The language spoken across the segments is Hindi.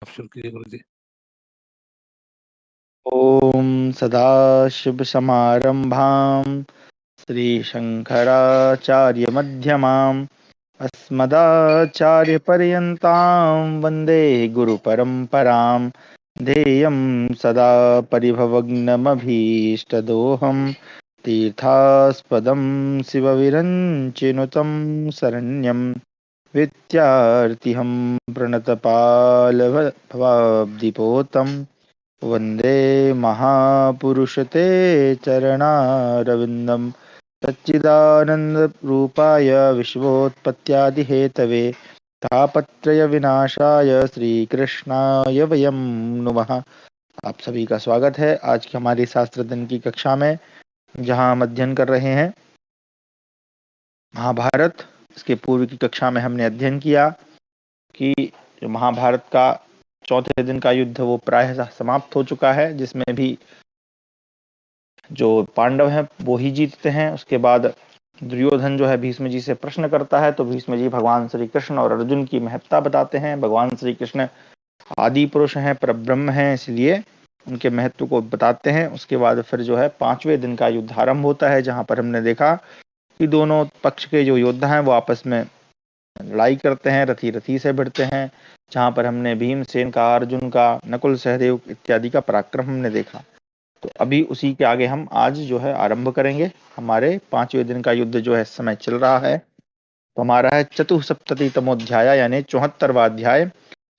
शुरू कीजिए गुरु जी। ओम सदाशिवसमारंभां श्रीशंकराचार्यमध्यमाम् अस्मदाचार्यपर्यन्तां वन्दे गुरुपरम्परां। ध्येयं सदा परिभवग्नमभीष्टदोहं तीर्थास्पदं शिवविरञ्चिनुतं शरण्यं विद्यार्थिहं प्रणतपालभवाब्धिपोतं वन्दे महापुरुषते चरणारविन्दं। सच्चिदानन्दरूपाय विश्वोत्पत्त्यादिहेतवे तापत्रयविनाशाय श्रीकृष्णाय वयं नुमः। आप सभी का स्वागत है आज की हमारी शास्त्र दिन की कक्षा में, जहां हम अध्ययन कर रहे हैं महाभारत। इसके पूर्व की कक्षा में हमने अध्ययन किया कि जो महाभारत का चौथे दिन का युद्ध वो प्रायः समाप्त हो चुका है, जिसमें भी जो पांडव हैं वो ही जीतते हैं। उसके बाद दुर्योधन जो है भीष्म जी से प्रश्न करता है, तो भीष्म जी भगवान श्री कृष्ण और अर्जुन की महत्ता बताते हैं। भगवान श्री कृष्ण आदि पुरुष हैं, परब्रह्म हैं, इसलिए उनके महत्व को बताते हैं। उसके बाद फिर जो है 5वें दिन का युद्ध आरंभ होता है, जहां पर हमने देखा कि दोनों पक्ष के जो योद्धा हैं वो आपस में लड़ाई करते हैं, रथी रथी से भिड़ते हैं। जहां पर हमने भीमसेन का, अर्जुन का, नकुल सहदेव इत्यादि का पराक्रम हमने देखा। तो अभी उसी के आगे हम आज जो है आरंभ करेंगे। हमारे 5वें दिन का युद्ध जो है इस समय चल रहा है, तो हमारा है चतुःसप्ततितमोध्याय यानी 74वां अध्याय,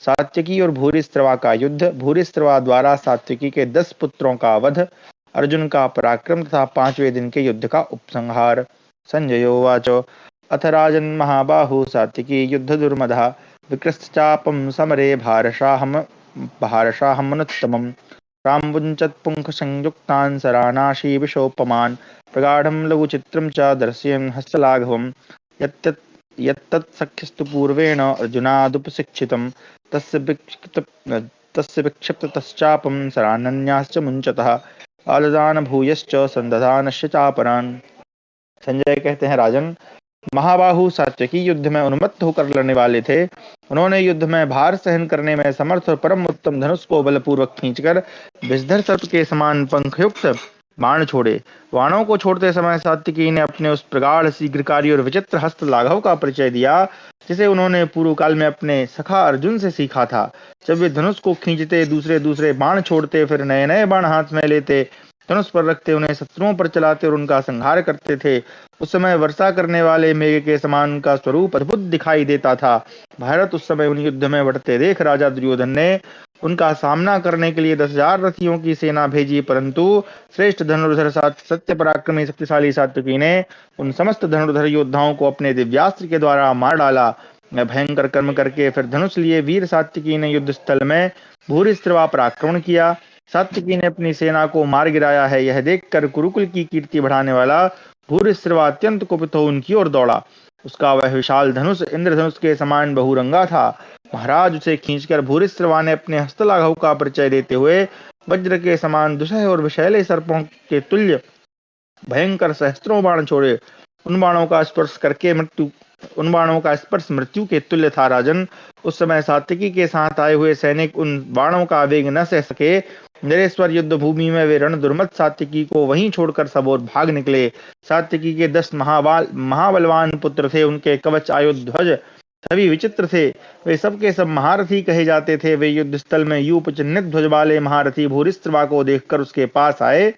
सात्यकी और भूरिश्रवा का युद्ध। भूरिश्रवा द्वारा सात्यकी के 10 पुत्रों का वध, अर्जुन का पराक्रम तथा 5वें दिन के युद्ध का उपसंहार। संजयोवाच अथ राजन महाबाहु सात्यकी युद्ध दुर्मदा विकृतश्चापं समरे भारसाहमनुत्तमम् रामवुञ्चत्पुङ्ख संयुक्तान् सरानाशी विशोपमान् प्रगाढं लघुचित्रं च दर्शयन् हस्तलाघवम् यत्तत् सख्यस्तु पूर्वेण अर्जुनादुपशिक्षितं तस्य विक्षिप्ततश्चापं सरानन्याश्च मुञ्चतः आलदान भूयश्च संदधानश्च चापरान्। संजय कहते हैं, राजन महाबाहु सात्यकी युद्ध में उन्मत्त होकर लड़ने वाले थे। उन्होंने युद्ध में भार सहन करने में समर्थ और परम उत्तम धनुष को बलपूर्वक खींचकर विषधर सर्प के समान पंखयुक्त बाण छोड़े। बाणों को छोड़ते समय सात्यकी ने अपने उस प्रगाढ़ शीघ्रकारी और विचित्र हस्त लाघव का परिचय दिया, जिसे उन्होंने पूर्व काल में अपने सखा अर्जुन से सीखा था। जब वे धनुष को खींचते, दूसरे दूसरे बाण छोड़ते, फिर नए नए बाण हाथ में लेते, धनुष पर रखते, उन्हें शत्रुओं पर चलाते और उनका संहार करते थे, उस समय वर्षा करने वाले मेघ के समान उनका स्वरूप अद्भुत दिखाई देता था। भारत उस समय उन युद्ध में बढ़ते देख राजा दुर्योधन ने उनका सामना करने के लिए 10,000 रथियों की सेना भेजी, परंतु श्रेष्ठ धनुर्धर सत्य पराक्रमी शक्तिशाली सात्यकी ने उन समस्त धनुर्धर योद्धाओं को अपने दिव्यास्त्र के द्वारा मार डाला। भयंकर कर्म करके फिर धनुष लिए वीर सात्यकी ने युद्ध स्थल में भूरिश्रवा पर आक्रमण किया। सात्यकी ने अपनी सेना को मार गिराया है, यह देखकर कुरुकुल की कीर्ति बढ़ाने वाला भूरिश्रवा अत्यंत कुपित हो उनकी ओर दौड़ा। उसका वह विशाल धनुष इंद्रधनुष के समान बहुरंगा था। महाराज उसे खींचकर भूरिश्रवा ने अपने हस्तलाघव का परिचय देते हुए वज्र के समान दुसह और विषैले सर्पों के तुल्य भयंकर सहस्त्रों बाण छोड़े। उन बाणों का स्पर्श मृत्यु के तुल्य था। राजन, उस समय सात्यकी के साथ आए हुए सैनिक उन बाणों का वेग न सह सके। नरेश्वर युद्ध भूमि में वे रण दुर्मत सात्यकी को वहीं छोड़कर सब ओर भाग निकले। सात्यकी के 10 महाबलवान पुत्र थे। उनके कवच, आयुध, ध्वज सभी विचित्र थे। वे सबके सब महारथी कहे जाते थे। वे युद्ध स्थल में यूप चिन्हित ध्वज वाले महारथी भूरिश्रवा को देखकर उसके पास आए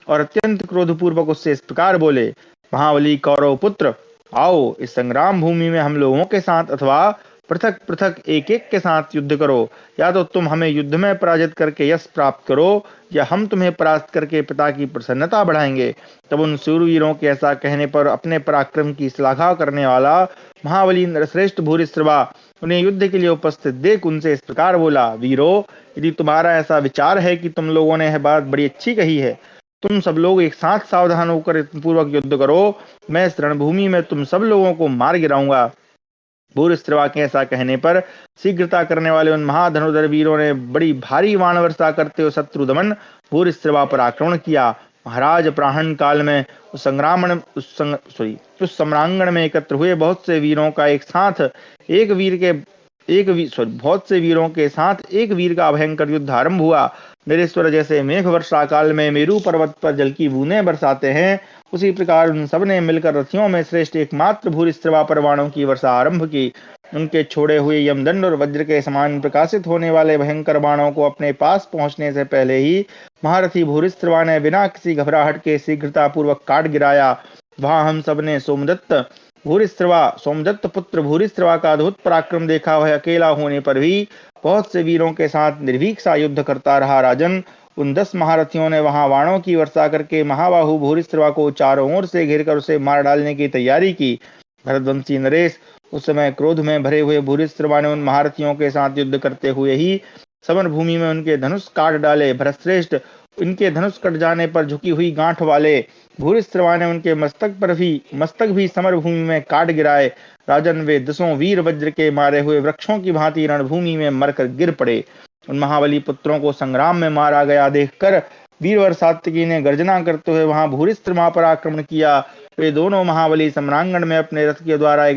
और अत्यंत क्रोधपूर्वक उससे इस प्रकार बोले, महाबली कौरव पुत्र, आओ इस संग्राम भूमि में हम लोगों के साथ अथवा पृथक पृथक एक एक के साथ युद्ध करो। या तो तुम हमें युद्ध में पराजित करके यश प्राप्त करो, या हम तुम्हें परास्त करके पिता की प्रसन्नता बढ़ाएंगे। तब उन शूरवीरों के ऐसा कहने पर अपने पराक्रम की श्लाघा करने वाला महाबली नरश्रेष्ठ भूरिश्रवा उन्हें युद्ध के लिए उपस्थित देख उनसे इस प्रकार बोला, वीरो, यदि तुम्हारा ऐसा विचार है कि तुम लोगों ने यह बात बड़ी अच्छी कही है, तुम सब लोग एक साथ सावधान होकर पूर्वक युद्ध करो। मैं इस रणभूमि में तुम सब लोगों को मार गिराऊंगा। भूरिश्रवा के ऐसा कहने पर शीघ्रता करने वाले उन महाधनुर्धर वीरों ने बड़ी भारी बाण वर्षा करते हुए शत्रु दमन भूरिश्रवा पर आक्रमण किया। महाराज, प्राहण काल में उस सम्रांगण में एकत्र हुए बहुत से वीरों का एक साथ एक वीर के बहुत से वीरों के साथ एक वीर का भयंकर युद्ध आरंभ हुआ। नरेश्वर जैसे मेघ वर्षा काल में मेरू पर्वत पर जल की बूंदें बरसाते हैं, उसी प्रकार उन सब ने मिलकर रथियों में श्रेष्ठ एकमात्र भूरिश्रवा पर बाणों की वर्षा आरंभ की। उनके छोड़े हुए यमदंड और वज्र के समान प्रकाशित होने वाले भयंकर बाणों को अपने पास पहुंचने से पहले ही महारथी भूरिश्रवा ने बिना किसी घबराहट के शीघ्रता पूर्वक काट गिराया। वहां हम सब ने सोमदत्त पुत्र भूरिश्रवा का अद्भुत पराक्रम देखा। वह अकेला होने पर भी बहुत से वीरों के साथ निर्भीक सा युद्ध करता रहा। राजन, उन 10 महारथियों ने वहां बाणों की वर्षा करके महाबाहु भूरिश्रवा को चारों ओर से घेरकर उसे मार डालने की तैयारी की। भरतवंशी नरेश, उस समय क्रोध में भरे हुए भूरिश्रवा ने उन महारथियों के साथ युद्ध करते हुए ही समर भूमि में उनके धनुष काट डाले। भरतश्रेष्ठ, इनके धनुष कट जाने पर झुकी हुई गांठ वाले भूरिश्रवा ने उनके मस्तक भी समर भूमि में काट गिराए। राजन, वे 10 वीर वज्र के मारे हुए वृक्षों की भांति रणभूमि में मरकर गिर पड़े। उन महाबली पुत्रों को संग्राम में मारा गया देखकर वीरवर सात्विकी ने गर्जना करते हुए वहां भूरिश्रवा पर आक्रमण किया। वे दोनों महाबली सम्रांगण में अपने रथ के द्वारा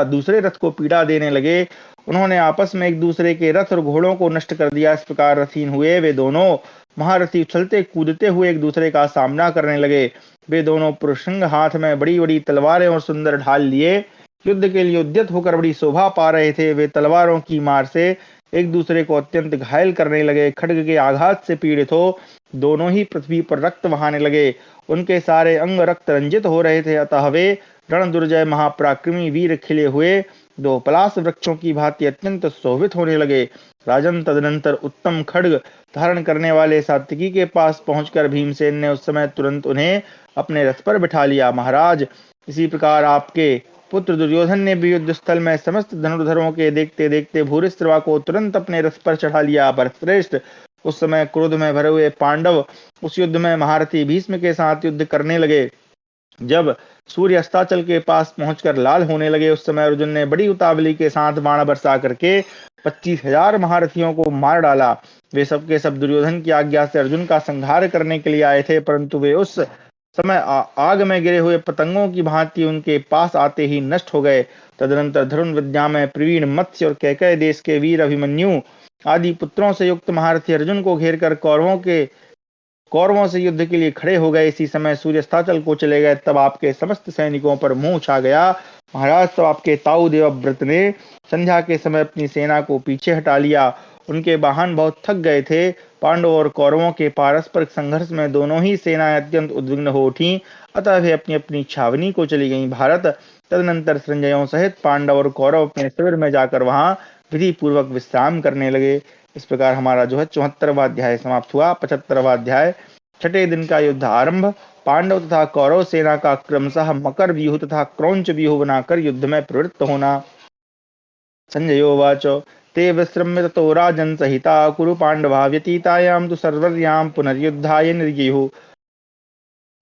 दूसरे रथ को पीड़ा देने लगे। उन्होंने आपस में एक दूसरे के रथ और घोड़ों को नष्ट कर दिया। इस प्रकार रथहीन हुए वे दोनों महारथी उछलते कूदते हुए एक दूसरे का सामना करने लगे। वे दोनों पुरुषंग हाथ में बड़ी बड़ी तलवारें और सुंदर ढाल लिए युद्ध के लिए उद्यत होकर बड़ी शोभा पा रहे थे। वे तलवारों की मार से एक दूसरे को अत्यंत घायल करने लगे। खड्ग के आघात से पीड़ित हो दोनों ही पृथ्वी पर रक्त बहाने लगे। उनके सारे अंग रक्त रंजित हो रहे थे। अतः वे रण दुर्जय महापराक्रमी वीर खिले हुए 2 पलाश वृक्षों की भांति अत्यंत शोभित होने लगे। राजन, तदनंतर उत्तम खड्ग धारण करने वाले सात्विकी के पास पहुंचकर भीमसेन ने उस समय तुरंत उन्हें अपने रथ पर बिठा लिया। महाराज, इसी प्रकार आपके पुत्र दुर्योधन ने भी युद्ध स्थल में समस्त धनुर्धरों के देखते देखते भूरिश्रवा को तुरंत अपने रथ पर चढ़ा लिया। भरतश्रेष्ठ, उस समय क्रोध में भरे हुए पांडव उस युद्ध में महारथी भीष्म के साथ युद्ध करने लगे। जब सूर्य अस्ताचल के पास पहुंचकर लाल होने लगे, उस समय अर्जुन ने बड़ी उतावली के साथ बाण बरसा करके 25,000 महारथियों को मार डाला। वे सब के सब दुर्योधन की आज्ञा से अर्जुन का संहार करने के लिए आए थे, परंतु वे उस समय आग में गिरे हुए पतंगों की भांति उनके पास आते ही नष्ट हो गए। तदनंतर धनुर् विद्या में प्रवीण मत्स्य और कैकेय देश के वीर अभिमन्यु आदि पुत्रों से युक्त महारथी अर्जुन को घेर कर कौरवों से युद्ध के लिए खड़े हो गए। इसी समय सूर्यास्ताचल को चले गए। तब आपके समस्त सैनिकों पर मोह छा गया। महाराज, तब आपके ताऊ देवव्रत ने संध्या के समय अपनी सेना को पीछे हटा लिया। उनके वाहन बहुत थक गए थे। पांडवों और कौरवों के पारस्परिक संघर्ष में दोनों ही सेनाएं अत्यंत उद्विग्न हो उठी। अतः वे अपनी अपनी छावनी को चली गईं। भारत, तदनंतर संजयों सहित पांडव और कौरव अपने शिविर में जाकर वहां विधि पूर्वक विश्राम करने लगे। इस प्रकार हमारा जो है 74वां अध्याय समाप्त हुआ। 75वां अध्याय, छठे दिन का युद्ध आरंभ। पांडव तथा कौरव सेना का क्रमशः मकर व्यूह तथा क्रौंच व्यूह बनाकर युद्ध में प्रवृत्त होना। संजयोवाच, ते विश्रम्य ततो राजन् सहिता कुरु पांडवा व्यतीतायां तु सर्वर्यां पुनर्युद्धाय निर्ययुः।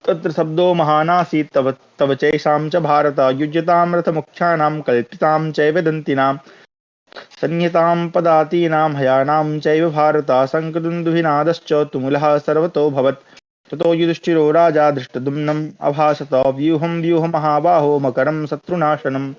तत्र शब्दो महानासीत् तव चैषां च भारत युज्यतां रथमुख्यानां कल्पितां चैव दन्तिनां संहितां पदातीनां हयानां चैव भारत शङ्खदुन्दुभिनादश्च तुमुलः सर्वतो भवत्। ततो युधिष्ठिरो राजा धृष्टद्युम्नम् अभाषत व्यूहं व्यूहमहाबाहो मकरं शत्रुनाशनम्।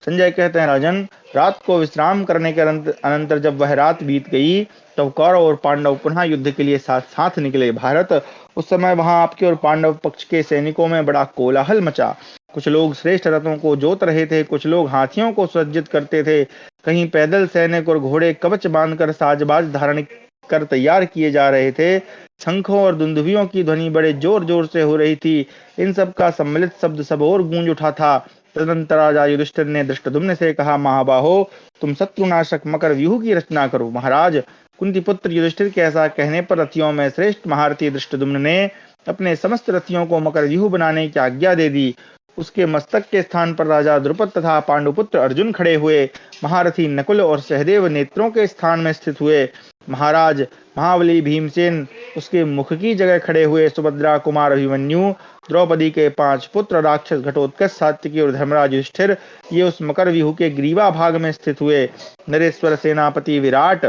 संजय कहते हैं, राजन, रात को विश्राम करने के अनंतर जब वह रात बीत गई तब कौरव और पांडव पुनः युद्ध के लिए साथ साथ निकले। भारत, उस समय वहां आपके और पांडव पक्ष के सैनिकों में बड़ा कोलाहल मचा। कुछ लोग श्रेष्ठ रथों को जोत रहे थे, कुछ लोग हाथियों को सज्जित करते थे, कहीं पैदल सैनिक और घोड़े कवच बांधकर साजबाज धारण कर तैयार किए जा रहे थे। शंखों और दुंदुभियों की ध्वनि बड़े जोर जोर से हो रही थी। इन सब का सम्मिलित शब्द सब और गूंज उठा था। तदनंतर राजा युधिष्ठिर ने धृष्टद्युम्न से कहा, महाबाहो, तुम शत्रुनाशक मकर व्यूह की रचना करो। महाराज, कुंती पुत्र युधिष्ठिर के ऐसा कहने पर रथियों में श्रेष्ठ महारथी धृष्टद्युम्न ने अपने समस्त रथियों को मकर व्यूह बनाने की आज्ञा दे दी। उसके मस्तक के स्थान पर राजा द्रुपद तथा पांडुपुत्र अर्जुन खड़े हुए। महारथी नकुल और सहदेव नेत्रों के स्थान में स्थित हुए। महाराज महाबली भीमसेन उसके मुख की जगह खड़े हुए। सुभद्रा कुमार अभिमन्यु, द्रौपदी के 5 पुत्र राक्षस घटोत्कच, सात्विकी और धर्मराज युधिष्ठिर ये उस मकर व्यूह के ग्रीवा भाग में स्थित हुए। नरेश्वर सेनापति विराट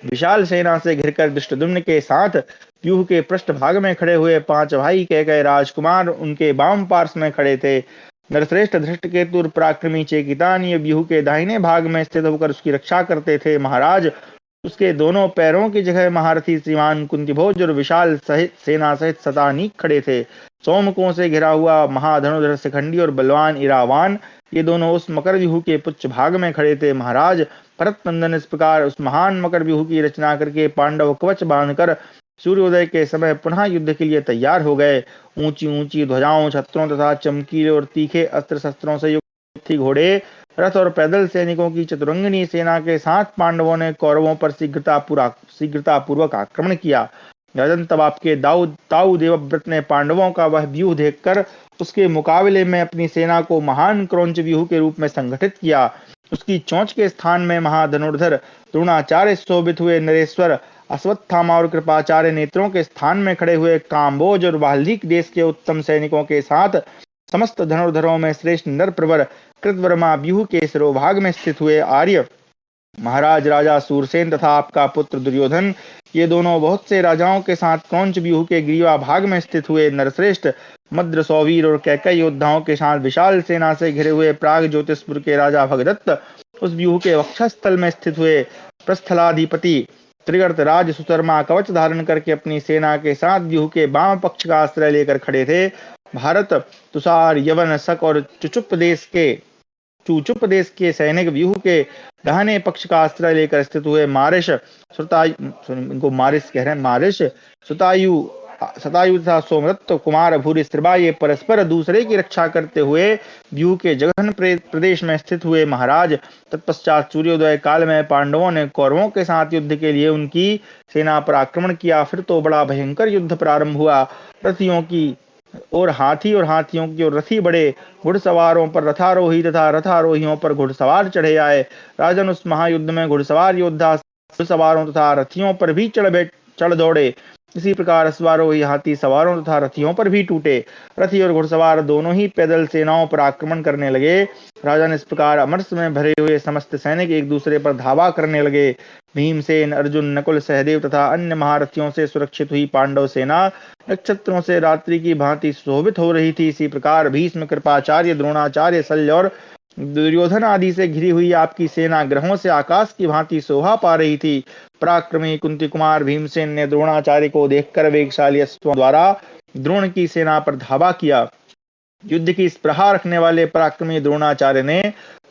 विशाल सेना से घिरकर धृष्टद्युम्न के साथ व्यूह के पृष्ठ भाग में खड़े हुए। 5 भाई कैकेय राजकुमार उनके वाम पार्श्व में खड़े थे। नरश्रेष्ठ धृष्टकेतु और पराक्रमी चेकितान ये व्यूह के दाहिने भाग में स्थित होकर उसकी रक्षा करते थे। महाराज, उसके दोनों पैरों की जगह महारथी श्रीमान कुंतीभोज और विशाल सहित सेना सहित शतानीक खड़े थे। सोमकों से घिरा हुआ महाधनुर्धर शिखंडी और बलवान इरावान ये दोनों उस मकर व्यूह के पुच्छ भाग में खड़े थे। महाराज, भरत नंदन इस प्रकार उस महान मकर व्यूह की रचना करके पांडव कवच बांधकर सूर्योदय के समय पुनः युद्ध के लिए तैयार हो गए। ऊंची ऊंची ध्वजाओं, छत्रों तथा चमकीले और तीखे अस्त्र शस्त्रों से युक्त घोड़े, रथ और पैदल सैनिकों की चतुरंगिनी सेना के साथ पांडवों ने कौरवों पर शीघ्रतापूर्वक आक्रमण किया। राजन, तब आपके ताऊ देवव्रत ने पांडवों का वह व्यूह देखकर उसके मुकाबले में अपनी सेना को महान क्रौंच व्यूह के रूप में संगठित किया। उसकी चोंच के स्थान में महाधनुर्धर द्रोणाचार्य शोभित हुए। नरेश्वर, अश्वत्थामा और कृपाचार्य नेत्रों के स्थान में खड़े हुए। काम्बोज और वाल्मीकि देश के उत्तम सैनिकों के साथ समस्त धनुर्धरों में श्रेष्ठ नरप्रवर कृतवर्मा व्यूह के सिरोभाग में स्थित हुए। आर्य महाराज, राजा सूरसेन तथा आपका पुत्र दुर्योधन ये दोनों बहुत से राजाओं के साथ क्रौंच व्यूह के ग्रीवा भाग में स्थित हुए। नरश्रेष्ठ मद्र, सौवीर और कैकई योद्धाओं के साथ विशाल सेना से घिरे हुए प्राग ज्योतिषपुर के राजा भगदत्त उस व्यूह के वक्षस्थल में स्थित हुए। प्रस्थलाधिपति त्रिगर्त राज सुतर्मा कवच धारण करके अपनी सेना के साथ व्यूह के वाम पक्ष का आश्रय लेकर खड़े थे। भारत, तुषार, यवन, शक और चूचुप देश के सैनिक व्यूह के दाहिने पक्ष का आश्रय लेकर स्थित हुए। मारिश, शतायु तथा सोमदत्त कुमार भूरिश्रवा ये परस्पर दूसरे की रक्षा करते हुए व्यूह के जघन प्रदेश में स्थित हुए। महाराज, तत्पश्चात सूर्योदय काल में पांडवों ने कौरवों के साथ युद्ध के लिए उनकी सेना पर आक्रमण किया। फिर तो बड़ा भयंकर युद्ध प्रारंभ हुआ। रथियों की और हाथियों की और रथी बड़े, घुड़सवारों पर रथारोही तथा रथारोहियों पर घुड़सवार चढ़े आए। राजन, उस महायुद्ध में घुड़सवार योद्धा घुड़सवारों तथा रथियों पर भी चढ़ दौड़े। इसी प्रकार अश्वारोही हाथी सवारों तथा रथियों पर भी टूटे। रथी और घुड़सवार दोनों ही पैदल सेनाओं पर आक्रमण करने लगे। राजन, इस प्रकार अमरस में भरे हुए समस्त सैनिक एक दूसरे पर धावा करने लगे। भीमसेन, अर्जुन, नकुल, सहदेव तथा अन्य महारथियों से सुरक्षित हुई पांडव सेना नक्षत्रों से रात्रि की भांति शोभित हो रही थी। इसी प्रकार भीष्म, कृपाचार्य, द्रोणाचार्य, शल्य और दुर्योधन आदि से घिरी हुई आपकी सेना ग्रहों से आकाश की भांति शोभा पा रही थी। पराक्रमी कुंती कुमार भीमसेन ने द्रोणाचार्य को देखकर वेगशाली अश्वों द्वारा द्रोण की सेना पर धावा किया। युद्ध की स्पृहा रखने वाले पराक्रमी द्रोणाचार्य ने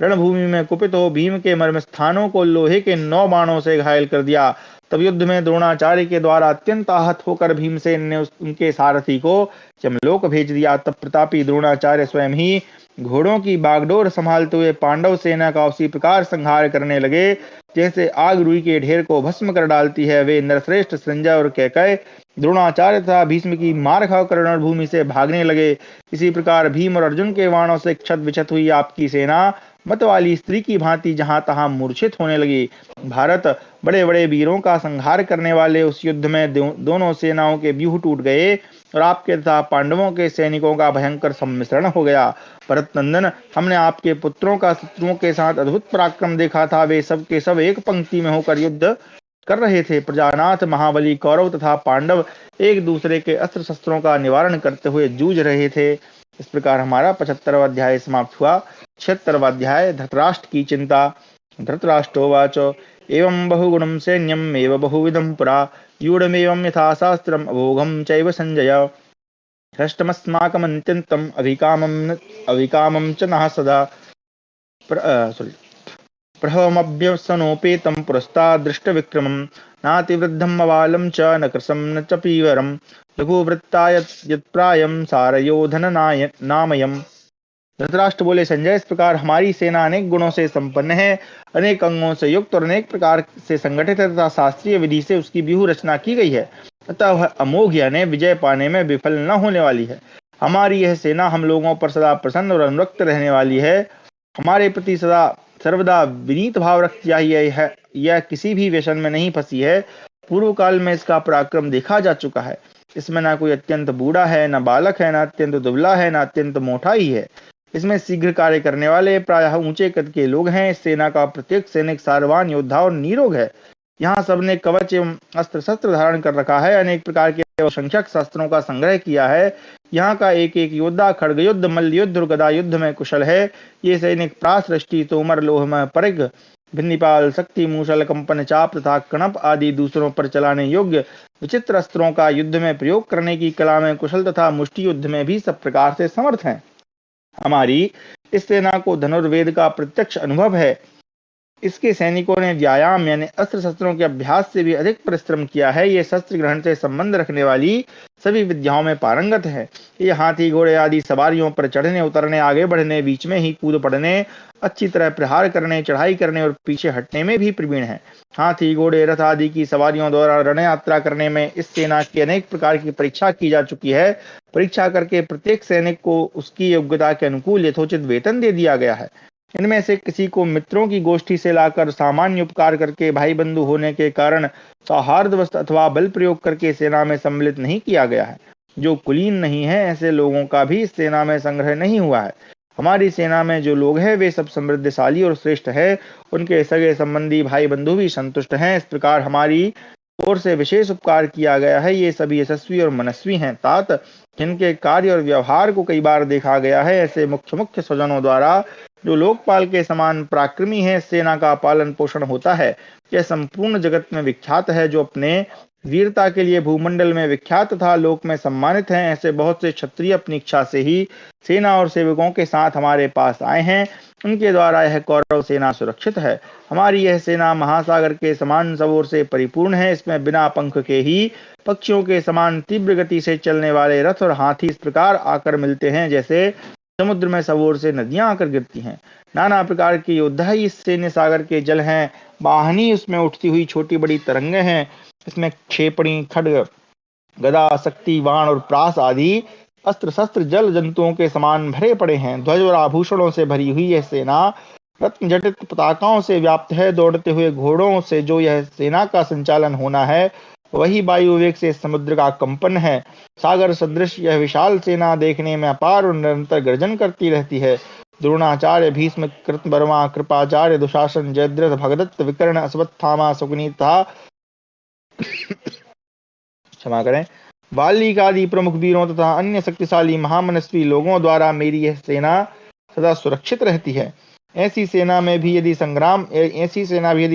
रणभूमि में कुपित हो भीम के मर्म स्थानों को लोहे के 9 बाणों से घायल कर दिया। तब युद्ध में द्रोणाचार्य के द्वारा अत्यंत आहत होकर भीमसेन ने उनके सारथी को यमलोक भेज दिया। तब प्रतापी द्रोणाचार्य स्वयं ही घोड़ों की बागडोर संभालते हुए पांडव सेना का उसी प्रकार संहार करने लगे जैसे आग रुई के ढेर को भस्म कर डालती है। वे नरश्रेष्ठ संजय और कैकय, द्रोणाचार्य तथा भीष्म की मार खाकर रणभूमि से भागने लगे। इसी प्रकार भीम और अर्जुन के बाणों से क्षत विक्षत हुई आपकी सेना मत वाली स्त्री की भांति जहां तहां मूर्छित होने लगी। भारत, बड़े बड़े वीरों का संहार करने वाले उस युद्ध में दोनों सेनाओं के व्यूह टूट गए और आपके तथा पांडवों के सैनिकों का भयंकर सम्मिश्रण हो गया। भरत नंदन, हमने आपके पुत्रों का शत्रुओं के साथ अद्भुत पराक्रम देखा था। वे सब के सब एक पंक्ति में होकर युद्ध कर रहे थे। प्रजानाथ, महाबली कौरव तथा पांडव एक दूसरे के अस्त्र शस्त्रों का निवारण करते हुए जूझ रहे थे। इस प्रकार हमारा 75वां अध्याय समाप्त हुआ। 76वां अध्याय, धृतराष्ट्र की चिंता। धृतराष्ट्रोवाच एवं बहुगुणं सैन्यम् एव बहुविधं पुरा यूढमेवं यथा शास्त्रम् अभोघं चैव संजय हृष्टमस्माकमत्यन्तम् अभिकामं च नः सदा प्रभवमभ्यसनोपेतं पुरस्ताद् दृष्टविक्रमं नातिवृद्धम् अबालं च न कृशं न च पीवरं लघुवृत्ता यत्प्रायं सारयोधन नामयम्। धृतराष्ट्र बोले, संजय, इस प्रकार हमारी सेना अनेक गुणों से संपन्न है, अनेक अंगों से युक्त और अनेक प्रकार से संगठित है तथा शास्त्रीय विधि से उसकी व्यूह रचना की गई है तथा वह अमोघ यानी विजय पाने में विफल न होने वाली है। हमारी यह सेना हम लोगों पर सदा प्रसन्न और अनुरक्त रहने वाली है। हमारे प्रति सदा सर्वदा विनीत भाव रखती आई है। यह किसी भी व्यसन में नहीं फंसी है। पूर्व काल में इसका पराक्रम देखा जा चुका है। इसमें न कोई अत्यंत बूढ़ा है, न बालक है, न अत्यंत दुबला है, न अत्यंत मोटा ही है। इसमें शीघ्र कार्य करने वाले प्रायः ऊंचे कद के लोग हैं। इस सेना का प्रत्येक सैनिक सारवान योद्धा और नीरोग है। यहाँ सबने कवच एवं अस्त्र शस्त्र धारण कर रखा है, अनेक प्रकार के असंख्यक शस्त्रों का संग्रह किया है। यहाँ का एक एक योद्धा खड्ग युद्ध, मल्ल युद्ध और गदा युद्ध में कुशल है। ये सैनिक प्रास, रष्टि, तोमर, लोहमय, परिघ, भिन्निपाल, शक्ति, मूसल, कंपन, चाप तथा कणप आदि दूसरों पर चलाने योग्य विचित्र अस्त्रों का युद्ध में प्रयोग करने की कला में कुशल तथा मुष्टि युद्ध में भी सब प्रकार से समर्थ हैं। हमारी इस सेना को धनुर्वेद का प्रत्यक्ष अनुभव है। इसके सैनिकों ने व्यायाम यानी अस्त्र शस्त्रों के अभ्यास से भी अधिक परिश्रम किया है। ये शस्त्र ग्रहण से संबंध रखने वाली सभी विद्याओं में पारंगत है। ये हाथी, घोड़े आदि सवारियों पर चढ़ने, उतरने, आगे बढ़ने, बीच में ही कूद पड़ने, अच्छी तरह प्रहार करने, चढ़ाई करने और पीछे हटने में भी प्रवीण है। हाथी, घोड़े, रथ आदि की सवारियों द्वारा रण यात्रा करने में इस सेना की अनेक प्रकार की परीक्षा की जा चुकी है। परीक्षा करके प्रत्येक सैनिक को उसकी योग्यता के अनुकूल यथोचित वेतन दे दिया गया है। इनमें से किसी को मित्रों की गोष्ठी से लाकर सामान्य उपकार करके भाई बंधु होने के कारण सौहार्दवश अथवा बल प्रयोग करके सेना में सम्मिलित नहीं किया गया है। जो कुलीन नहीं है, ऐसे लोगों का भी इस सेना में संग्रह नहीं हुआ है। हमारी सेना में जो लोग हैं वे सब समृद्धशाली और श्रेष्ठ है। उनके सगे संबंधी भाई बंधु भी संतुष्ट हैं। इस प्रकार हमारी ओर से विशेष उपकार किया गया है। ये सभी यशस्वी और मनस्वी हैं। तात, जिनके कार्य और व्यवहार को कई बार देखा गया है, ऐसे मुख्य मुख्य स्वजनों द्वारा जो लोकपाल के समान पराक्रमी है, सेना का पालन पोषण होता है। यह संपूर्ण जगत में विख्यात है। जो अपने वीरता के लिए भूमंडल में विख्यात तथा लोक में सम्मानित हैं, ऐसे बहुत से क्षत्रिय अपनी इच्छा से ही सेना और सेवकों के साथ हमारे पास आए हैं। उनके द्वारा यह कौरव सेना सुरक्षित है। हमारी यह सेना महासागर के समान सब ओर से परिपूर्ण है। इसमें बिना पंख के ही पक्षियों के समान तीव्र गति से चलने वाले रथ और हाथी इस प्रकार आकर मिलते हैं जैसे समुद्र में सब ओर से नदियां आकर गिरती हैं। नाना प्रकार के योद्धा ही इस सैन्य सागर के जल हैं। वाहनी उसमें उठती हुई छोटी बड़ी तरंगे हैं। इसमें क्षेपणी, खड्ग, गदा, शक्ति, बाण और प्रास आदि अस्त्र शस्त्र जल जंतुओं के समान भरे पड़े हैं। ध्वज और आभूषणों से भरी हुई यह सेना रत्न जटित पताकाओं से व्याप्त है। दौड़ते हुए घोड़ों से जो यह सेना का संचालन होना है, वही वायु वेग से समुद्र का कंपन है। सागर सदृश यह विशाल सेना देखने में अपार और निरंतर गर्जन करती रहती है। द्रोणाचार्य, भीष्म, कृतवर्मा, कृपाचार्य, दुशासन, जयद्रथ, भगदत्त, विकर्ण, अश्वत्थामा, शकुनी तथा क्षमा करें, बाल्मीकि आदि प्रमुख वीरों तथा अन्य शक्तिशाली महामनस्वी लोगों द्वारा मेरी यह सेना सदा सुरक्षित रहती है। ऐसी सेना भी यदि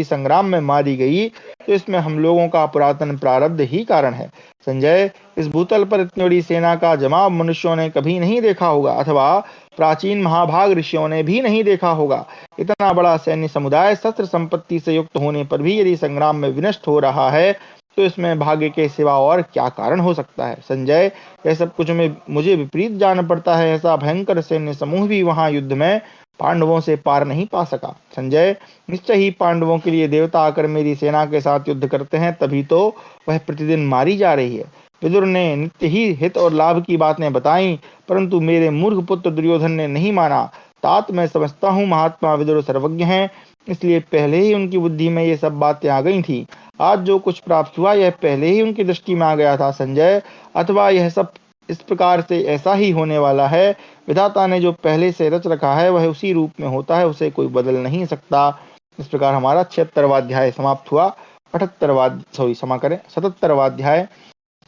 संग्राम में मारी गई तो इसमें हम लोगों का पुरातन प्रारब्ध ही कारण है। संजय, इस भूतल पर इतनी बड़ी सेना का जमाव मनुष्यों ने कभी नहीं देखा होगा अथवा प्राचीन महाभाग ऋषियों ने भी नहीं देखा होगा। इतना बड़ा सैन्य समुदाय शस्त्र संपत्ति से युक्त होने पर भी यदि संग्राम में विनष्ट हो रहा है तो इसमें भाग्य के सिवा और क्या कारण हो सकता है। संजय, यह सब कुछ में मुझे विपरीत जान पड़ता है। ऐसा भयंकर सैन्य समूह भी वहां युद्ध में पांडवों से पार नहीं पा सका। संजय, निश्चय ही पांडवों के लिए देवता आकर मेरी सेना के साथ युद्ध करते हैं, तभी तो वह प्रतिदिन मारी जा रही है। विदुर ने नित्य ही हित और लाभ की बातें बताई, परंतु मेरे मूर्ख पुत्र दुर्योधन ने नहीं माना। तात, मैं समझता हूँ महात्मा विदुर सर्वज्ञ हैं, इसलिए पहले ही उनकी बुद्धि में ये सब बातें आ गई थी। आज जो कुछ प्राप्त हुआ यह पहले ही उनकी दृष्टि में आ गया था संजय, अथवा यह सब इस प्रकार से ऐसा ही होने वाला है। विधाता ने जो पहले से रच रखा है वह उसी रूप में होता है, उसे कोई बदल नहीं सकता। इस प्रकार हमारा 76वां अध्याय समाप्त हुआ। 77वां अध्याय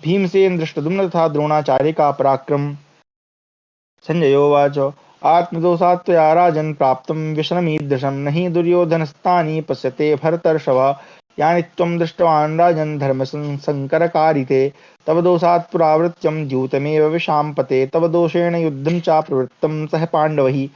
भीमसेन, धृष्टद्युम्न तथा द्रोणाचार्य का पराक्रम। संजयोवाच, आत्मदोषात् त्वया राजन् प्राप्तं व्यसनमीदृशं न हि दुर्योधनस्तानि पश्यते भरतर्षभ। यानि त्वं दृष्टवान् राजन् धर्मसंकरकारिते, तव दोषात् पुरावृत्यं द्यूतमेव विशाम्पते। तव दोषेण युद्धं च प्रवृत्तं सह पाण्डवैः,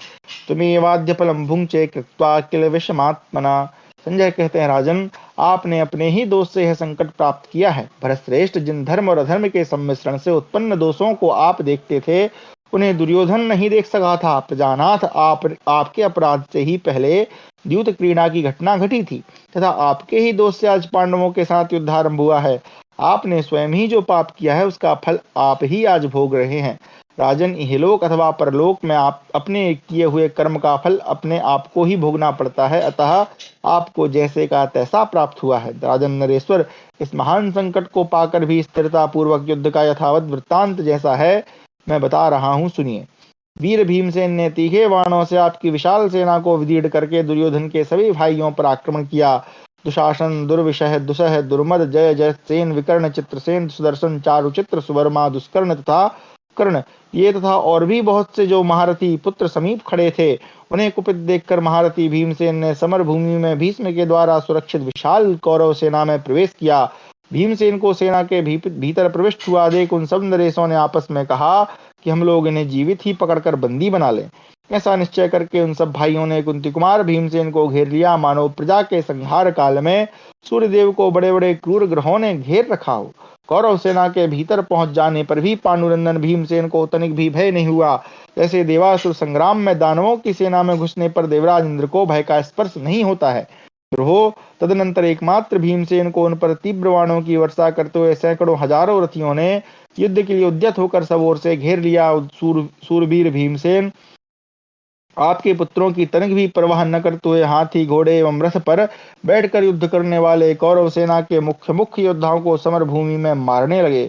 त्वमेवाद्यफलं भुङ्क्ते कृत्वा किल विषमात्मना। संजय कहते हैं, राजन, आपने अपने ही दोष से यह संकट प्राप्त किया है। भरतश्रेष्ठ, जिन धर्म और अधर्म के सम्मिश्रण से उत्पन्न दोषों को आप देखते थे, उन्हें दुर्योधन नहीं देख सका था। प्रजानाथ, आपके अपराध से ही पहले द्यूत क्रीड़ा की घटना घटी थी तथा आपके ही दोष से आज पांडवों के साथ युद्ध आरंभ हुआ है। आपने स्वयं ही जो पाप किया है उसका फल आप ही आज भोग रहे हैं। राजन, इहलोक अथवा परलोक में आप अपने किए हुए कर्म का फल अपने आप को ही भोगना पड़ता है, अतः आपको जैसे का तैसा प्राप्त हुआ है। राजन नरेश्वर, इस महान संकट को पाकर भी स्थिरता पूर्वक युद्ध का यथावत वृत्तांत जैसा है मैं बता रहा हूँ, सुनिए। वीर भीमसेन ने तीखे बाणों से आपकी विशाल सेना को विदीर्ण करके दुर्योधन के सभी भाइयों पर आक्रमण किया। दुशासन, दुर्विशह, दुसह, दुर्मद, जय जयसेन, विकर्ण, चित्रसेन, सुदर्शन, चारुचित्र, सुवर्मा, दुष्कर्ण तथा कर्ण, ये तथा और भी बहुत से जो महारथी पुत्र समीप खड़े थे, उन्हें कुपित देखकर महारथी भीमसेन ने समर भूमि में भीष्म के द्वारा सुरक्षित विशाल कौरव सेना में प्रवेश किया। भीमसेन को सेना के भीतर प्रविष्ट हुआ देख उन सब नरेशों ने आपस में कहा कि हम लोग इन्हें जीवित ही पकड़कर बंदी बना लें। ऐसा निश्चय करके उन सब भाइयों ने कुंती कुमार भीमसेन को घेर लिया, मानो प्रजा के संहार काल में सूर्यदेव को बड़े बड़े क्रूर ग्रहों ने घेर रखा हो। कौरव सेना के भीतर पहुंच जाने पर भी पांडुनंदन भीमसेन को तनिक भी भय नहीं हुआ। जैसे देवासुर संग्राम में दानवों की सेना में घुसने पर देवराज इंद्र को भय का स्पर्श नहीं होता है। हो तदनंतर एकमात्र भीमसेन को उन पर तीव्र बाणों की वर्षा करते हुए सैकड़ों हजारों रथियों ने युद्ध के लिए उद्यत होकर सब ओर से घेर लिया। सूरवीर भीमसेन आपके पुत्रों की तनिक भी परवाह न करते हुए हाथी, घोड़े एवं रथ पर बैठकर युद्ध करने वाले कौरव सेना के मुख्य मुख्य योद्धाओं को समर भूमि में मारने लगे।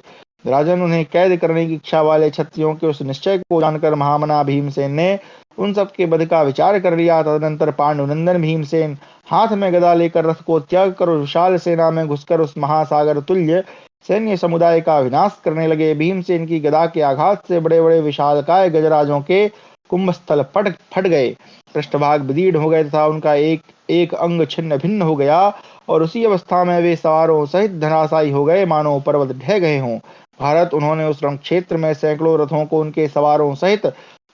राजन, उन्हें कैद करने की इच्छा वाले क्षत्रियों के उस निश्चय को जानकर महामना भीमसेन ने उन सब के वध का विचार कर लिया। तदनंतर पांडुनंदन भीमसेन हाथ में गदा लेकर रथ को त्याग कर विशाल सेना में घुसकर उस महासागर तुल्य सैन्य समुदाय का विनाश करने लगे। भीमसेन की गदा के आघात से बड़े बड़े विशालकाय गजराजों के कुंभस्थल फट गए, पृष्ठभाग विदीर्ण हो गए तथा उनका एक एक अंग छिन्न भिन्न हो गया, और उसी अवस्था में वे सवारों सहित धराशायी हो गए, मानो पर्वत ढह गए हों। भारत, उन्होंने उस रण क्षेत्र में सैकड़ों रथों को उनके सवारों सहित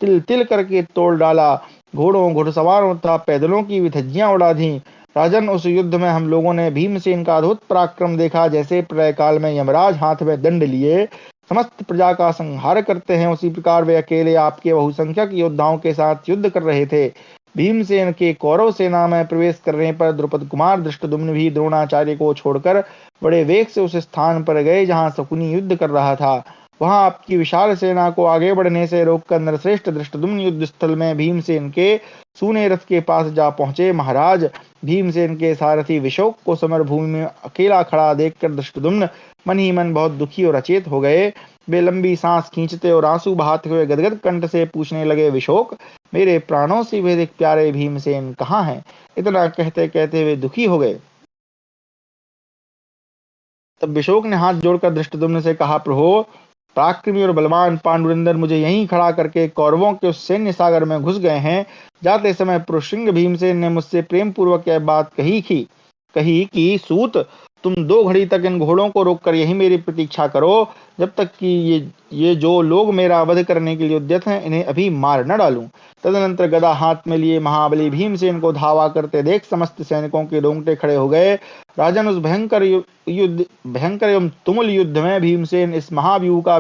तिल तिल करके तोड़ डाला। घोड़ों, घुड़सवारों तथा पैदलों की भी धज्जियां उड़ा दी। राजन, उस युद्ध में हम लोगों ने भीमसेन का अद्भुत पराक्रम देखा। जैसे प्रलय काल में यमराज हाथ में दंड लिए समस्त प्रजा का संहार करते हैं, उसी प्रकार वे अकेले आपके बहुसंख्यक योद्धाओं के साथ युद्ध कर रहे थे। भीमसेन के कौरव सेना में प्रवेश करने पर द्रुपद कुमार धृष्टद्युम्न भी द्रोणाचार्य को छोड़कर बड़े वेग से उस स्थान पर गए जहां शकुनी युद्ध कर रहा था। वहां आपकी विशाल सेना को आगे बढ़ने से रोककर नरश्रेष्ठ धृष्टद्युम्न युद्ध स्थल में भीमसेन के सूने रथ के पास जा पहुंचे। महाराज, भीमसेन के सारथी विशोक को समर भूमि में अकेला खड़ा देखकर धृष्टद्युम्न मन ही मन बहुत दुखी और अचेत हो गए। वे लंबी सांस खींचते और आंसू बहाते हुए गदगद कंठ से पूछने लगे, विशोक, मेरे प्राणों से भी अधिक प्यारे भीमसेन कहाँ हैं? इतना कहते कहते वे दुखी हो गए। तब विशोक ने हाथ जोड़कर धृष्टद्युम्न से कहा, प्रभो, पराक्रमी और बलवान पांडुनंदन मुझे यहीं खड़ा करके कौरवों के उस सैन्य सागर में घुस गए हैं। जाते समय पुरुषसिंह भीमसेन ने मुझसे प्रेम पूर्वक यह बात कही कि सूत, तुम 2 घड़ी तक इन घोड़ों को रोककर यही मेरी प्रतीक्षा करो, जब तक कि ये जो लोग मेरा वध करने के लिए उद्यत हैं, इन्हें अभी मार न डालूं। तदनंतर गदा हाथ में लिए महाबली भीमसेन को धावा करते देख समस्त सैनिकों के रोंगटे खड़े हो गए। राजन, उस भयंकर एवं तुमुल युद्ध में भीमसेन ने इस महाव्यूह का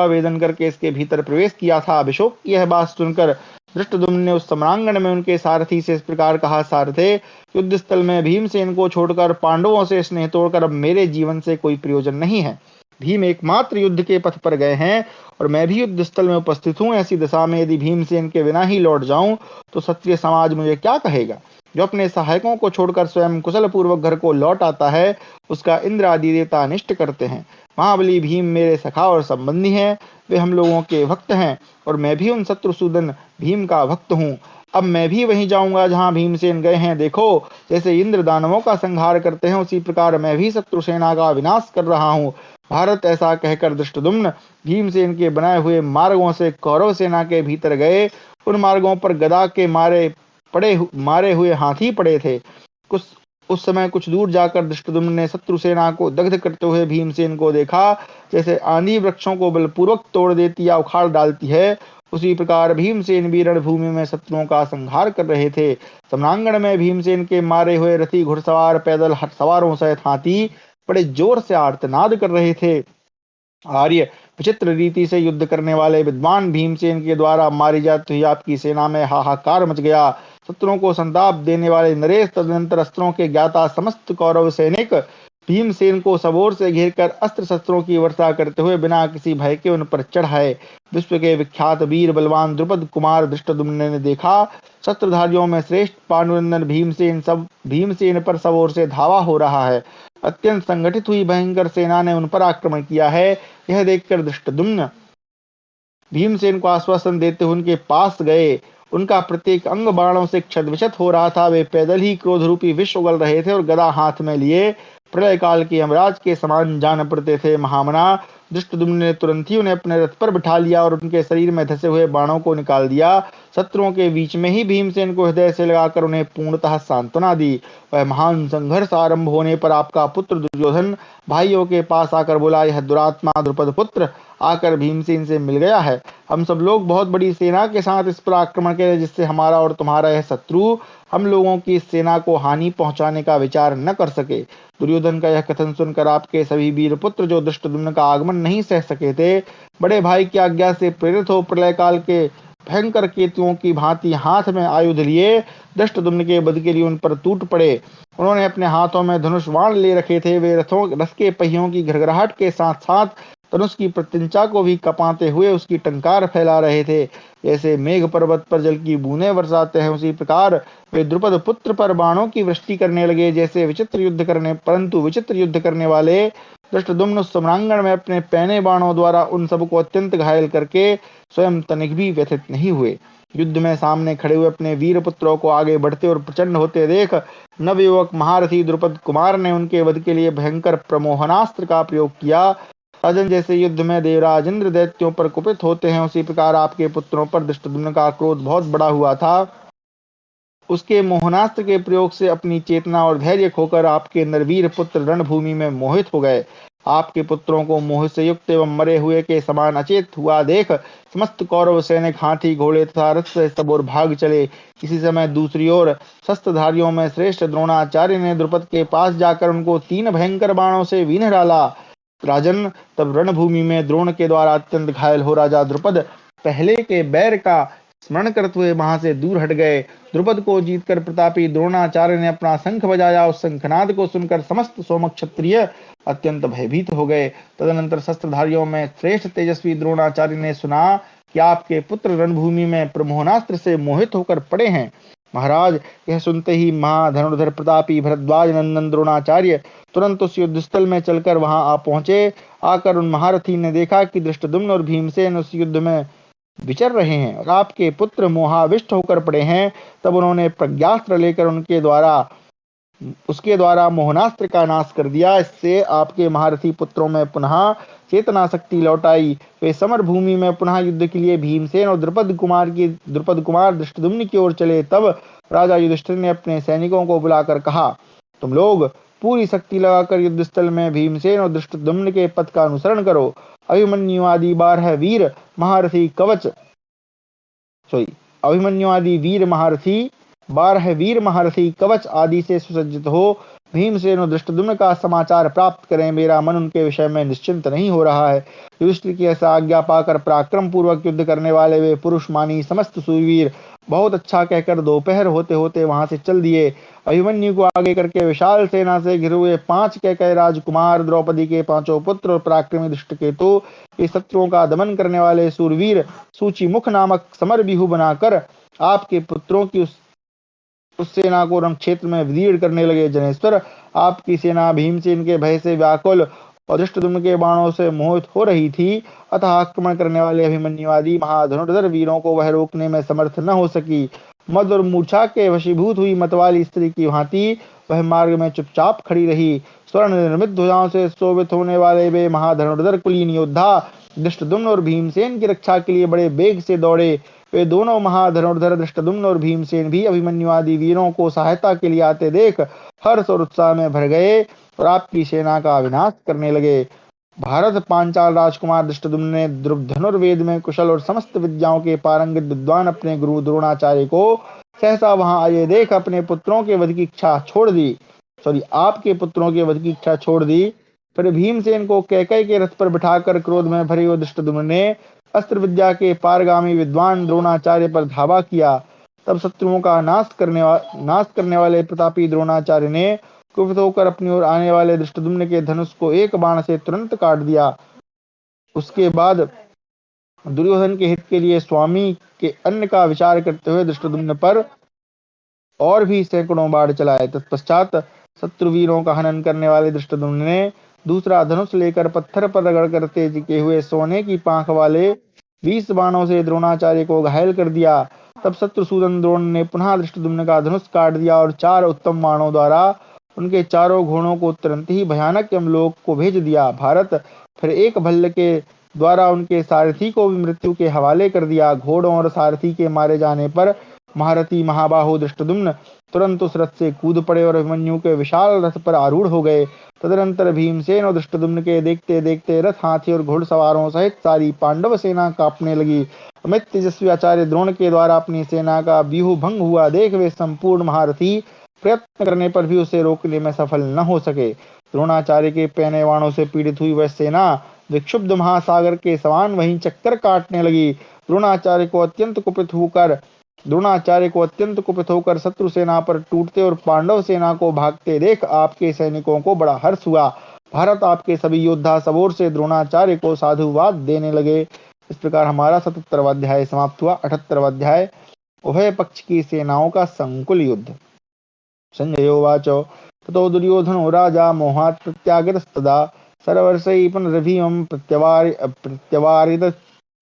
भेदन करके इसके भीतर प्रवेश किया था। अभिषोक की यह बात सुनकर धृष्टद्युम्न ने उस सम्रांगण में उनके सारथी से इस प्रकार कहा, सारथे, युद्ध स्थल में भीमसेन को छोड़कर पांडवों से स्नेह तोड़कर अब मेरे जीवन से कोई प्रयोजन नहीं है। भीम एकमात्र युद्ध के पथ पर गए हैं और मैं भी युद्ध स्थल में उपस्थित हूँ। ऐसी दशा में यदि भीमसेन के बिना ही लौट जाऊं तो क्षत्रिय समाज मुझे क्या कहेगा? जो अपने सहायकों को छोड़कर स्वयं कुशल पूर्वक घर को लौट आता है, उसका इंद्र आदि देवता अनिष्ट करते हैं। महाबली भीम मेरे सखा और संबंधी हैं, वे हम लोगों के भक्त हैं और मैं भी उन शत्रुसूदन भीम का भक्त हूँ। अब मैं भी वहीं जाऊंगा जहां भीमसेन गए हैं। देखो, जैसे इंद्र दानवों का संहार करते हैं, उसी प्रकार मैं भी शत्रु सेना का विनाश कर रहा हूँ। भारत, ऐसा कहकर धृष्टद्युम्न भीमसेन के बनाए हुए मार्गों से कौरव सेना के भीतर गए। उन मार्गों पर गदा के मारे हुए हाथी पड़े थे। उस समय कुछ दूर जाकर धृष्टद्युम्न ने शत्रु सेना को दग्ध करते हुए भीमसेन को देखा। जैसे आंधी वृक्षों को बलपूर्वक तोड़ देती या उखाड़ डालती है, उसी प्रकार भीमसेन भी रणभूमि में शत्रुओं का संहार कर रहे थे। सम्रांगण में भीमसेन के मारे हुए रथी, घुड़सवार, पैदल सवारों सहित हाथी बड़े जोर से आर्तनाद कर रहे थे। आर्य, विचित्र रीति से युद्ध करने वाले विद्वान भीमसेन के द्वारा मारी जाती हुई आपकी सेना में हाहाकार मच गया। शत्रुओं को संताप देने वाले नरेश, तदनंतर अस्त्रों के ज्ञाता समस्त कौरव सैनिक भीमसेन को सबोर से घेरकर अस्त्र शस्त्रों की वर्षा करते हुए बिना किसी भय के उन पर चढ़ाए। विश्व के विख्यात वीर बलवान द्रुपद कुमार धृष्टद्युम्न ने देखा, शस्त्रधारियों में श्रेष्ठ पांडुनंदन भीमसेन पर सबोर से धावा हो रहा है। अत्यंत संगठित हुई भयंकर सेना ने उन पर आक्रमण किया है। यह देखकर धृष्टद्युम्न भीमसेन को आश्वासन देते हुए उनके पास गए उनका प्रत्येक अंग बाणों से क्षत-विक्षत हो रहा था। वे पैदल ही क्रोध रूपी विष उगल रहे थे और गदा हाथ में लिए प्रलय काल के यमराज के समान जान पड़ते थे। महामना धृष्टद्युम्न ने तुरंत ही उन्हें अपने रथ पर बिठा लिया और उनके शरीर में धसे हुए बाणों को निकाल दिया। शत्रुओं के बीच में ही भीमसेन को हृदय से लगाकर उन्हें पूर्णतः सांत्वना दी। वह महान संघर्ष आरंभ होने पर आपका पुत्र दुर्योधन भाइयों के पास आकर बोला, यह दुरात्मा द्रुपद पुत्र आकर भीमसेन से मिल गया है। हम सब लोग बहुत बड़ी सेना के साथ इस पर आक्रमण करें, जिससे हमारा और तुम्हारा यह शत्रु हम लोगों की इस सेना को हानि पहुंचाने का विचार न कर सके। दुर्योधन का यह कथन सुनकर आपके सभी वीर पुत्र, जो धृष्टद्युम्न का आगमन नहीं सह सके थे, बड़े भाई की आज्ञा से प्रेरित हो प्रलय काल के भयंकर केतुओं की भांति हाथ में आयुध लिए धृष्टद्युम्न के वध के लिए उन पर टूट पड़े। उन्होंने अपने हाथों में धनुष बाण ले रखे थे। वे रथ के पहियों की घड़घड़ाहट के साथ साथ धनुष की प्रत्यंचा को भी कपाते हुए उसकी टंकार फैला रहे थे। जैसे मेघ पर्वत पर जल की बूंदें बरसाते हैं, उसी प्रकार वे द्रुपद पुत्र पर बाणों की वृष्टि करने लगे। जैसे विचित्र युद्ध करने वाले धृष्टद्युम्न उस सम्रांगण में अपने पैने बाणों द्वारा उन सबको अत्यंत घायल करके स्वयं तनिक भी व्यथित नहीं हुए। युद्ध में सामने खड़े हुए अपने वीर पुत्रों को आगे बढ़ते और प्रचंड होते देख नवयुवक महारथी द्रुपद कुमार ने उनके वध के लिए भयंकर प्रमोहनास्त्र का प्रयोग किया। राजन, जैसे युद्ध में देवराज इंद्र दैत्यों पर कुपित होते हैं, उसी प्रकार आपके पुत्रों पर धृष्टद्युम्न का क्रोध बहुत बड़ा हुआ था। उसके मोहनास्त्र के प्रयोग से अपनी चेतना और धैर्य खोकर आपके नरवीर पुत्र रणभूमि में मोहित हो गए। आपके पुत्रों को मोह से युक्त एवं मरे हुए के समान अचेत हुआ देख समस्त कौरव सैनिक हाथी घोड़े तथा रथ से सब ओर भाग चले। इसी समय दूसरी ओर शस्त्रधारियों में श्रेष्ठ द्रोणाचार्य ने द्रुपद के पास जाकर उनको 3 भयंकर बाणों से बीन्ह डाला। राजन, तब रणभूमि में द्रोण के द्वारा अत्यंत घायल हो राजा द्रुपद पहले के बैर का स्मरण करते हुए वहां से दूर हट गए। द्रुपद को जीतकर प्रतापी द्रोणाचार्य ने अपना शंख बजाया। उस शंखनाद को सुनकर समस्त सोम क्षत्रिय अत्यंत भयभीत हो गए। तदनंतर शस्त्रधारियों में श्रेष्ठ तेजस्वी द्रोणाचार्य ने सुना कि आपके पुत्र रणभूमि में प्रमोहनास्त्र से मोहित होकर पड़े हैं। महाराज, यह सुनते ही महाधनुर्धर प्रतापी भरद्वाज नंदन द्रोणाचार्य तुरंत उस युद्ध स्थल में चलकर वहां आ पहुंचे। आकर उन महारथी ने देखा कि धृष्टद्युम्न और भीमसेन उस युद्ध में विचर रहे हैं और आपके पुत्र मोहाविष्ट होकर पड़े हैं। तब उन्होंने प्रज्ञास्त्र लेकर उसके द्वारा मोहनास्त्र का नाश कर दिया। इससे आपके महारथी पुत्रों में पुनः चेतना शक्ति लौट आई। वे समर भूमि में पुनः युद्ध के लिए भीमसेन और द्रुपद कुमार धृष्टद्युम्न की ओर चले। तब राजा युधिष्ठिर ने अपने सैनिकों को बुलाकर कहा, तुम लोग पूरी शक्ति लगाकर युद्ध स्थल में भीमसेन और धृष्टद्युम्न के पथ का अनुसरण करो। अभिमन्यु आदि 12 वीर महारथी कवच आदि से सुसज्जित हो भीमसेन और धृष्टद्युम्न का समाचार प्राप्त करें। मेरा मन उनके विषय में निश्चिंत नहीं हो रहा है। युधिष्ठिर की ऐसा आज्ञा पाकर पराक्रम पूर्वक युद्ध करने वाले वे पुरुष मानी समस्त सूरवीर बहुत अच्छा कहकर दोपहर होते होते वहां से चल दिए। अभिमन्यु को आगे करके विशाल सेना से घिरे हुए 5 कैकेय राजकुमार, द्रौपदी के 5 पुत्र और पराक्रमी धृष्टकेतु, ये शत्रुओं का दमन करने वाले सूरवीर सूचीमुख नामक समर बिहु बनाकर आपके पुत्रों की उस सेना को रण क्षेत्र में विदीर्ण करने लगे। जनेश्वर, आपकी सेना भीमसेन के भय से व्याकुल और धृष्टद्युम्न के बाणों से मोहित हो रही थी। अतः आक्रमण करने वाले अभिमन्यु आदि महाधनुर्धर वीरों को वह रोकने में समर्थ न हो सकी। मद और मूर्छा के वशीभूत हुई मतवाली स्त्री की भांति वह मार्ग में चुपचाप खड़ी रही। स्वर्ण निर्मित ध्वजाओं से शोभित होने वाले वे महाधनुर्धर कुलीन योद्धा धृष्टद्युम्न और भीमसेन की रक्षा के लिए बड़े वेग से दौड़े। वे दोनों महाधनुर्धर धृष्टद्युम्न और भीमसेन भी अभिमन्यु आदि वीरों को सहायता के लिए आते देख हर्ष और उत्साह में भर गए और आपकी सेना का विनाश करने लगे। भारत पांचाल राजकुमार धृष्टद्युम्न ने धनुर्वेद में कुशल और समस्त विद्याओं के पारंगत विद्वान अपने गुरु द्रोणाचार्य को सहसा वहां आए देख अपने पुत्रों के वध की इच्छा छोड़ दी। आपके पुत्रों के वध की इच्छा छोड़ दी। फिर भीमसेन को कैकेयी के रथ पर बिठाकर क्रोध में भरे हुए धृष्टद्युम्न ने अस्त्र विद्या के पारगामी विद्वान द्रोणाचार्य पर धावा किया। तब शत्रुओं का नाश करने वाले प्रतापी द्रोणाचार्य ने कुपित होकर अपनी ओर आने वाले धृष्टद्युम्न के धनुष को एक बाण से तुरंत काट दिया। उसके बाद दुर्योधन के हित के लिए स्वामी के अन्न का विचार करते हुए धृष्टद्युम्न पर और भी सैकड़ों बाण चलाए। तत्पश्चात शत्रुवीरों का हनन करने वाले धृष्टद्युम्न ने दूसरा धनुष लेकर पत्थर पर रगड़कर तेज किए हुए सोने की पांख वाले 20 बाणों से द्रोणाचार्य को घायल कर दिया। तब शत्रुसूदन द्रोण ने पुनः धृष्टद्युम्न का धनुष काट दिया और 4 उत्तम बाणों द्वारा उनके चारों घोड़ों को तुरंत ही भयानक यमलोक को भेज दिया। भारत फिर एक भल्ल के द्वारा उनके सारथी को भी मृत्यु के हवाले कर दिया। घोड़ों और सारथी के मारे जाने पर महारथी महाबाहु धृष्टद्युम्न तुरंत उस रथ से कूद पड़े और अभिमन्यु के विशाल रथ पर आरूढ़ हो गए। तदनंतर भीमसेन और धृष्टद्युम्न के देखते देखते रथ, हाथी और घुड़सवारों सहित सारी पांडव सेना कांपने लगी। अमित तेजस्वी आचार्य द्रोण के द्वारा अपनी सेना का व्यूह भंग हुआ देख वे संपूर्ण महारथी प्रयत्न करने पर भी उसे रोकने में सफल न हो सके। द्रोणाचार्य के पैने बाणों से पीड़ित हुई वह सेना विक्षुब्ध महासागर के समान वहीं चक्कर काटने लगी। द्रोणाचार्य को अत्यंत कुपित होकर शत्रु सेना पर टूटते और पांडव सेना को भागते देख आपके सैनिकों को बड़ा हर्ष हुआ। भारत आपके सभी योद्धा सब ओर से द्रोणाचार्य को साधुवाद देने लगे। इस प्रकार हमारा 77वां अध्याय समाप्त हुआ। 78वां अध्याय उभय पक्ष की सेनाओं का संकुल युद्ध। संजयोवाच ततो दुर्योधनो राजा मोहात् प्रत्यागतस्तदा सर्वर्षैः पुनरभिमं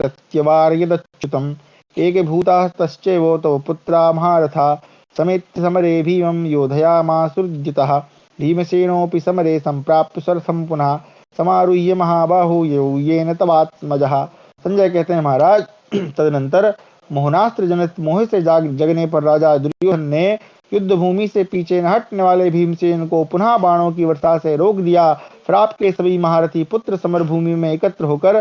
प्रत्यवारयदच्युतम् एकभूतास्तश्चैव तव पुत्रा महारथा समेत्य समरे भीमं योधयामासुर्जितः। भीमसेनोऽपि समरे संप्राप्य स्वरथं पुनः समारुह्य महाबाहु येन तवात्मजः। संजय कहते हैं महाराज तदनंतर मोहनास्त्र जनित मोह से जगने पर राजा दुर्योधन ने युद्ध भूमि से पीछे न हटने वाले भीमसेन को पुनः बाणों की वर्षा से रोक दिया। फिर आपके सभी महारथी पुत्र समर भूमि में एकत्र होकर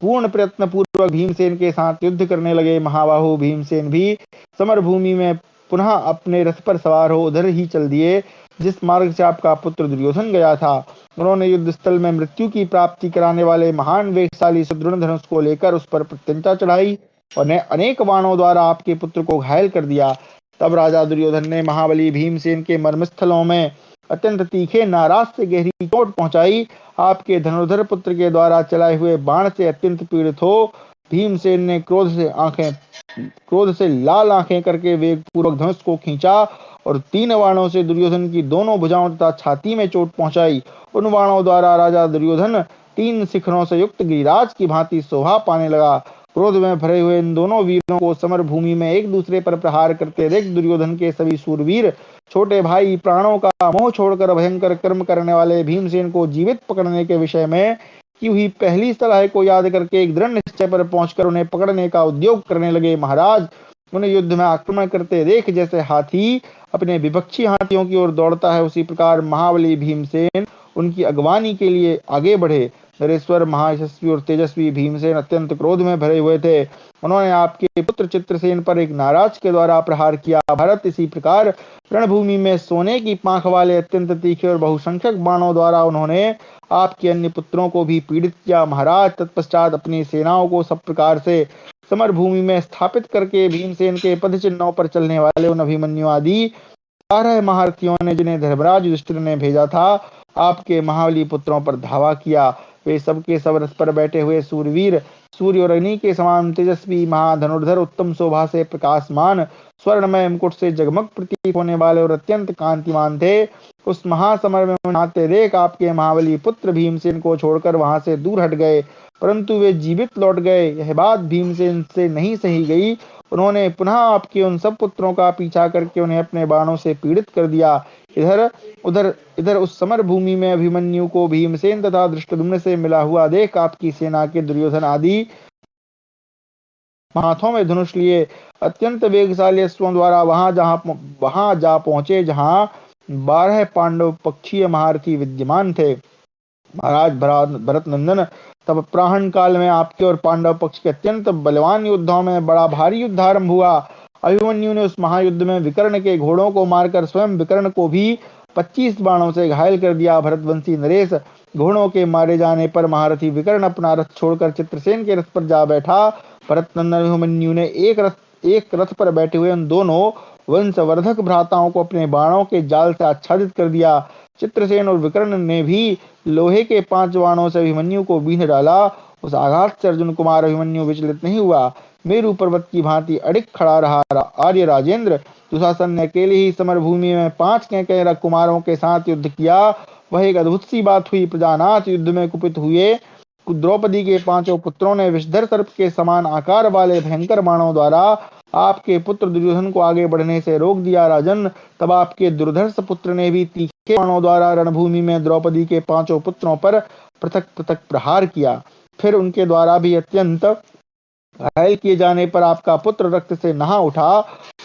पूर्ण प्रयत्न पूर्वक भीमसेन के साथ युद्ध करने लगे। महाबाहु भीमसेन भी समर भूमि में पुनः अपने रथ पर सवार हो उधर ही चल दिए जिस मार्ग से आपका पुत्र दुर्योधन गया था। उन्होंने युद्ध स्थल में मृत्यु की प्राप्ति कराने वाले महान वेगशाली सुदृढ़ धनुष को लेकर उस पर प्रत्यंचा चढ़ाई और अनेक बाणों द्वारा आपके पुत्र को घायल कर दिया। तब राजा दुर्योधन ने महाबली भीमसेन के मर्मस्थलों में अत्यंत तीखे नाराज से गहरी चोट पहुंचाई। आपके धनुर्धर पुत्र के द्वारा चलाए हुए बाण से अत्यंत पीड़ित हो भीमसेन ने क्रोध से लाल आंखें करके वेग पूर्वक धनुष को खींचा और 3 बाणों से दुर्योधन की दोनों भुजाओं तथा छाती में चोट पहुंचाई। उन बाणों द्वारा राजा दुर्योधन 3 शिखरों से युक्त गिरिराज की भांति शोभा पाने लगा। क्रोध में भरे हुए इन दोनों वीरों को समर भूमि में एक दूसरे पर प्रहार करते देख दुर्योधन के सभी सूरवीर छोटे भाई प्राणों का मोह छोड़कर भयंकर कर्म करने वाले भीमसेन को जीवित पकड़ने के विषय में की हुई पहली सलाह को याद करके एक दृढ़ निश्चय पर पहुंचकर उन्हें पकड़ने का उद्योग करने लगे। महाराज उन्हें युद्ध में आक्रमण करते देख जैसे हाथी अपने विपक्षी हाथियों की ओर दौड़ता है उसी प्रकार महाबली भीमसेन उनकी अगवानी के लिए आगे बढ़े। नरेश्वर महायशस्वी और तेजस्वी भीमसेन अत्यंत क्रोध में भरे हुए थे। उन्होंने आपके पुत्र चित्रसेन पर एक नाराज के द्वारा प्रहार किया। भारत इसी प्रकार रणभूमि में सोने की पांख वाले अत्यंत तीखे और बहुसंख्यक बाणों द्वारा उन्होंने आपके अन्य पुत्रों को भी पीड़ित किया। महाराज तत्पश्चात अपनी सेनाओं को सब प्रकार से समर भूमि में स्थापित करके भीमसेन के पद चिन्हों पर चलने वाले उन अभिमन्यु आदि 12 महारथियों ने जिन्हें धर्मराज युधिष्ठिर ने भेजा था आपके महाबली पुत्रों पर धावा किया। वे सबके सब रथ पर बैठे हुए सूरवीर सूर्य और अग्नि के समान तेजस्वी महाधनुर्धर उत्तम शोभा से प्रकाशमान स्वर्णमय मुकुट से जगमग प्रतीत होने वाले और अत्यंत कांतिमान थे। उस महासमर में आते देख आपके महाबली पुत्र भीमसेन को छोड़कर वहां से दूर हट गए परंतु वे जीवित लौट गए। यह बात भीमसेन से नहीं सही गई। उन्होंने पुनः आपके उन सब पुत्रों का पीछा करके उन्हें अपने बाणों से पीड़ित कर दिया। इधर उस समर भूमि में अभिमन्यु को भीमसेन तथा धृष्टद्युम्न से मिला हुआ देख आपकी सेना के दुर्योधन आदि हाथों में धनुष लिए अत्यंत वेगशाली अश्वों द्वारा वहां जा पहुंचे जहां 12 पांडव पक्षीय महारथी विद्यमान थे। महाराज भरत नंदन तब प्राहण काल में आपके और पांडव पक्ष के अत्यंत बलवान योद्धाओं में बड़ा भारी युद्ध आरंभ हुआ। अभिमन्यु ने उस महायुद्ध में विकर्ण के घोड़ों को मारकर स्वयं विकर्ण को भी 25 बाणों से घायल कर दिया। भरतवंशी नरेश घोड़ों के मारे जाने पर महारथी विकर्ण अपना रथ छोड़कर चित्रसेन के रथ पर जा बैठा। भरत नंदन अभिमन्यु ने एक रथ पर बैठे हुए उन दोनों वंशवर्धक भ्राताओं को अपने बाणों के जाल से आच्छादित कर दिया। चित्रसेन और विकर्ण ने भी लोहे के 5 बाणों से अभिमन्यु को बींध डाला। उस आघात से अर्जुन कुमार अभिमन्यु विचलित नहीं हुआ, मेरु पर्वत की भांति अडिग खड़ा रहा। आर्य राजेंद्र दुशासन ने अकेले ही समर भूमि में 5 कैकेय कुमारों के साथ युद्ध किया। वह एक अद्भुत सी बात हुई। प्रजानाथ युद्ध में कुपित हुए द्रौपदी के 5 पुत्रों ने विषधर सर्प के समान आकार वाले भयंकर बाणों द्वारा आपके पुत्र दुर्योधन को आगे बढ़ने से रोक दिया राजन। तब आपके दुर्धर्ष पुत्र ने भी तीखे बाणों द्वारा रणभूमि में द्रौपदी के 5 पुत्रों पर पृथक पृथक प्रहार किया। फिर उनके द्वारा भी अत्यंत घायल किए जाने पर आपका पुत्र रक्त से नहा उठा